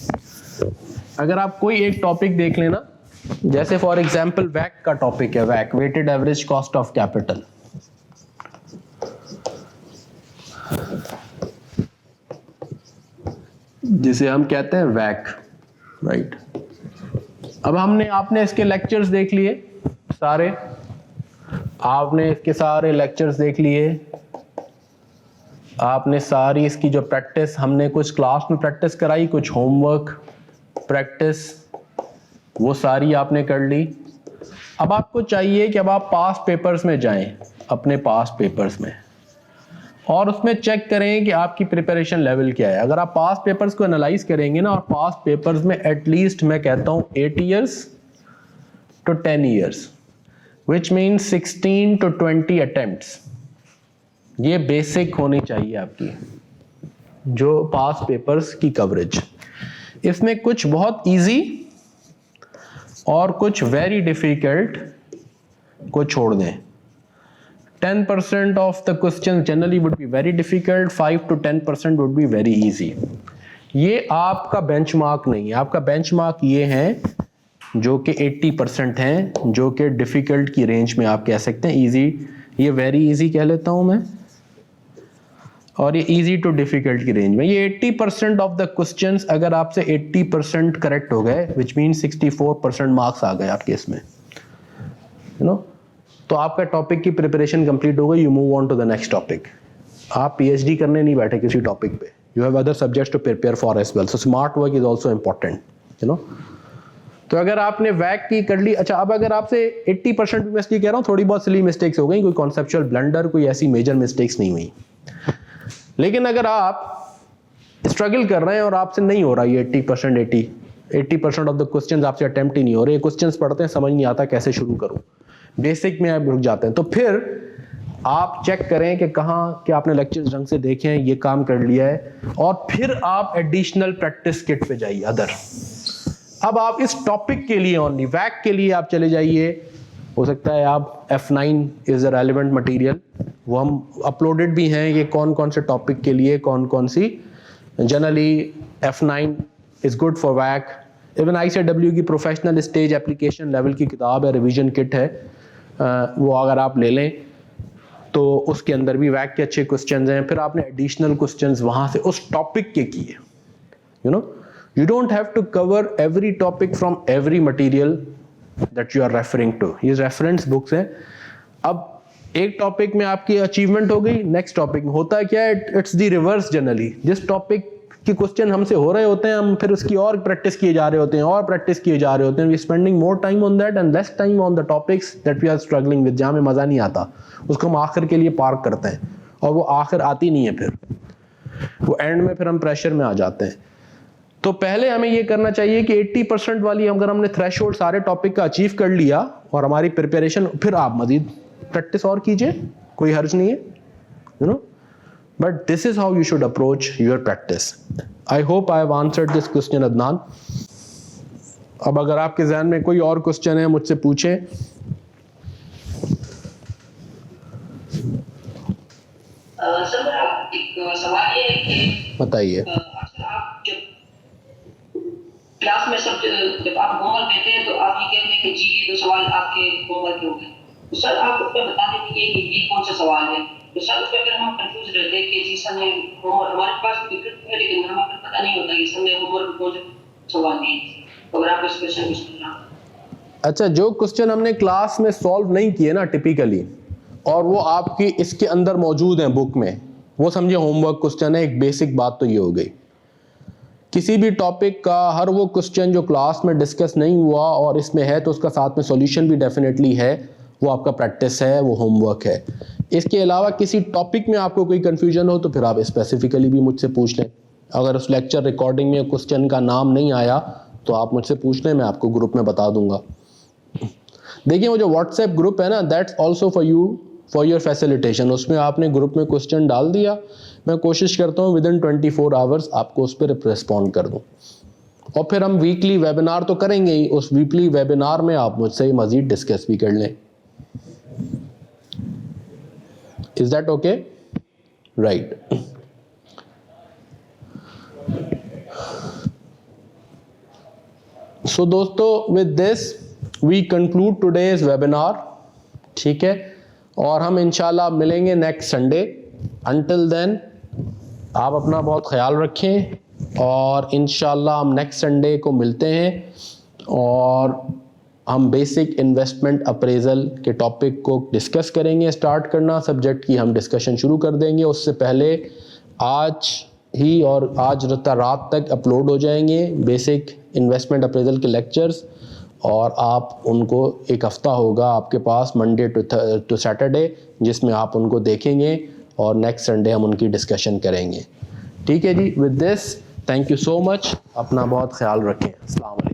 अगर आप कोई एक टॉपिक देख लेना, जैसे फॉर एग्जांपल वैक का टॉपिक है, वैक weighted average cost of capital, जिसे हम कहते हैं वैक, राइट। अब आपने इसके लेक्चर्स देख लिए सारे, आपने इसके सारे लेक्चर्स देख लिए, आपने सारी इसकी जो प्रैक्टिस, हमने कुछ क्लास में प्रैक्टिस कराई, कुछ होमवर्क प्रैक्टिस, वो सारी आपने कर ली। अब आपको चाहिए कि अब आप पास पेपर्स में जाएं, अपने पास पेपर्स में, और उसमें चेक करें कि आपकी प्रिपरेशन लेवल क्या है। अगर आप पास पेपर्स को एनालाइज करेंगे ना, और पास पेपर्स में एटलीस्ट मैं कहता हूँ 8 years to 10 years, which means 16 to 20 attempts, ये बेसिक होनी चाहिए आपकी जो पास पेपर्स की कवरेज। इसमें कुछ बहुत इजी और कुछ वेरी डिफिकल्ट को छोड़ दें। 10% of the questions generally would be very difficult, 5 to 10% would be very easy। ये आपका बेंचमार्क नहीं है, आपका बेंचमार्क ये है जो कि 80% हैं, जो कि डिफिकल्ट की रेंज में आप कह सकते हैं। इजी, ये वेरी इजी कह लेता हूं मैं, और ये इजी टू डिफिकल्ट की रेंज में। ये 80% ऑफ द क्वेश्चंस अगर आपसे 80% करेक्ट हो गए, विच मीन 64% मार्क्स आ गए आपके इसमें, यू नो, तो आपका टॉपिक की प्रिपरेशन कंप्लीट हो गई। You move on to the next topic. आप PhD करने नहीं बैठे किसी टॉपिक पे, you have other subjects to prepare for as well. So smart work is also important, you know. तो अगर आपने वैक की कर ली, अच्छा, अब अगर आपसे 80% भी मैं इसलिए कह रहा हूँ, थोड़ी बहुत सिली मिस्टेक्स हो गई, कोई कॉन्सेप्चुअल ब्लंडर, कोई ऐसी मेजर मिस्टेक्स नहीं हुई। लेकिन अगर आप स्ट्रगल कर रहे हैं और आपसे नहीं हो रहा ये 80% ऑफ द क्वेश्चंस आपसे अटेम्प्ट ही नहीं हो रहे, क्वेश्चंस पढ़ते हैं समझ नहीं आता कैसे शुरू करूं, बेसिक में आप रुक जाते हैं, तो फिर आप चेक करें कि कहाँ कि आपने लेक्चर्स ढंग से देखे हैं, ये काम कर लिया है, और फिर आप एडिशनल प्रैक्टिस किट पे जाइए अदर। अब आप इस टॉपिक के लिए ओनली, वैक के लिए आप चले जाइए, हो सकता है आप F9 is a relevant material, वो हम अपलोडेड भी हैं कि कौन कौन से टॉपिक के लिए कौन कौन सी। Generally F9 is good for वैक। इवन ICW की प्रोफेशनल स्टेज एप्लीकेशन लेवल की किताब है, रिवीजन किट है, वो अगर आप ले लें तो उसके अंदर भी वैक के अच्छे क्वेश्चंस हैं। फिर आपने एडिशनल क्वेश्चंस वहाँ से उस टॉपिक के किए। You know, you don't have to cover every topic from every material that you are referring to. ये रेफरेंस बुक्स हैं। अब एक टॉपिक में आपकी अचीवमेंट हो गई, नेक्स्ट टॉपिक में होता है क्या है, इट्स द रिवर्स जनरली। जिस टॉपिक के क्वेश्चन हमसे हो रहे होते हैं, हम फिर उसकी और प्रैक्टिस किए जा रहे होते हैं, और प्रैक्टिस किए जा रहे होते हैं। We spending more time on that and less time on the topics that we are struggling with, जहाँ में मज़ा नहीं आता, उसको हम आखिर के लिए पार्क करते हैं, और वो आखिर आती नहीं है, फिर वो एंड में फिर हम प्रेशर में आ जाते हैं। तो पहले हमें ये करना चाहिए कि 80% वाली अगर हमने थ्रेशोल्ड सारे टॉपिक का अचीव कर लिया और हमारी प्रिपरेशन, फिर आप मजीद प्रैक्टिस और कीजिए, कोई हर्ज नहीं है, you know. But this is how you should approach your practice. I hope I have answered this question Adnan. अब अगर आपके जहन में कोई और क्वेश्चन है मुझसे पूछें। सर मेरा एक सवाल ये है कि बताइए। अक्सर आप जब क्लास में सब जब आप होमवर्क देते हैं तो आप ये कहते हैं कि जी ये तो सवाल आपके होमवर्क के हो गए, तो सर आप उसमें बता देंगे कि ये कौन सा सवाल है। तो सर उसमें अगर हम कंफ्यूज रहते हैं कि जी सर ने होमवर्क, हमारे पास विकल्प है लेकिन हमें पता नहीं होता कि सर ने होमवर्क कौन सा सवाल दिए, तो अगर आप इस क्वेश्चन को समझना। अच्छा, जो क्वेश्चन हमने क्लास में सॉल्व नहीं किए ना टिपिकली, और वो आपकी इसके अंदर मौजूद हैं बुक में, वो समझिए होमवर्क क्वेश्चन है। एक बेसिक बात तो ये हो गई, किसी भी टॉपिक का हर वो क्वेश्चन जो क्लास में डिस्कस नहीं हुआ और इसमें है तो उसका साथ में सॉल्यूशन भी डेफिनेटली है, वो आपका प्रैक्टिस है, वो होमवर्क है। इसके अलावा किसी टॉपिक में आपको कोई कन्फ्यूजन हो तो फिर आप स्पेसिफिकली भी मुझसे पूछ लें। अगर उस लेक्चर रिकॉर्डिंग में क्वेश्चन का नाम नहीं आया तो आप मुझसे पूछ लें, मैं आपको ग्रुप में बता दूंगा। देखिए वो जो व्हाट्सएप ग्रुप है ना, that's also for you, for your facilitation. उसमें आपने ग्रुप में क्वेश्चन डाल दिया, मैं कोशिश करता हूँ विद इन 24 आवर्स आपको उस पर रिस्पॉन्ड कर दूँ। और फिर हम वीकली वेबिनार तो करेंगे ही, उस वीकली वेबिनार में आप मुझसे मज़ीद डिस्कस भी कर लें। Is that okay? Right. So दोस्तों, with this we conclude today's webinar, ठीक है। और हम इंशाल्लाह मिलेंगे नेक्स्ट संडे। अंटिल देन आप अपना बहुत ख्याल रखें, और इंशाल्लाह हम नेक्स्ट संडे को मिलते हैं और हम बेसिक इन्वेस्टमेंट अप्रेजल के टॉपिक को डिस्कस करेंगे। स्टार्ट करना सब्जेक्ट की हम डिस्कशन शुरू कर देंगे। उससे पहले आज ही और आज रात तक अपलोड हो जाएंगे बेसिक इन्वेस्टमेंट अप्रेजल के लेक्चर्स, और आप उनको एक हफ़्ता होगा आपके पास मंडे टू सैटरडे, जिसमें आप उनको देखेंगे और नेक्स्ट संडे हम उनकी डिस्कशन करेंगे। ठीक है जी। With this thank you so much, अपना बहुत ख्याल रखें। अस्सलाम वालेकुम।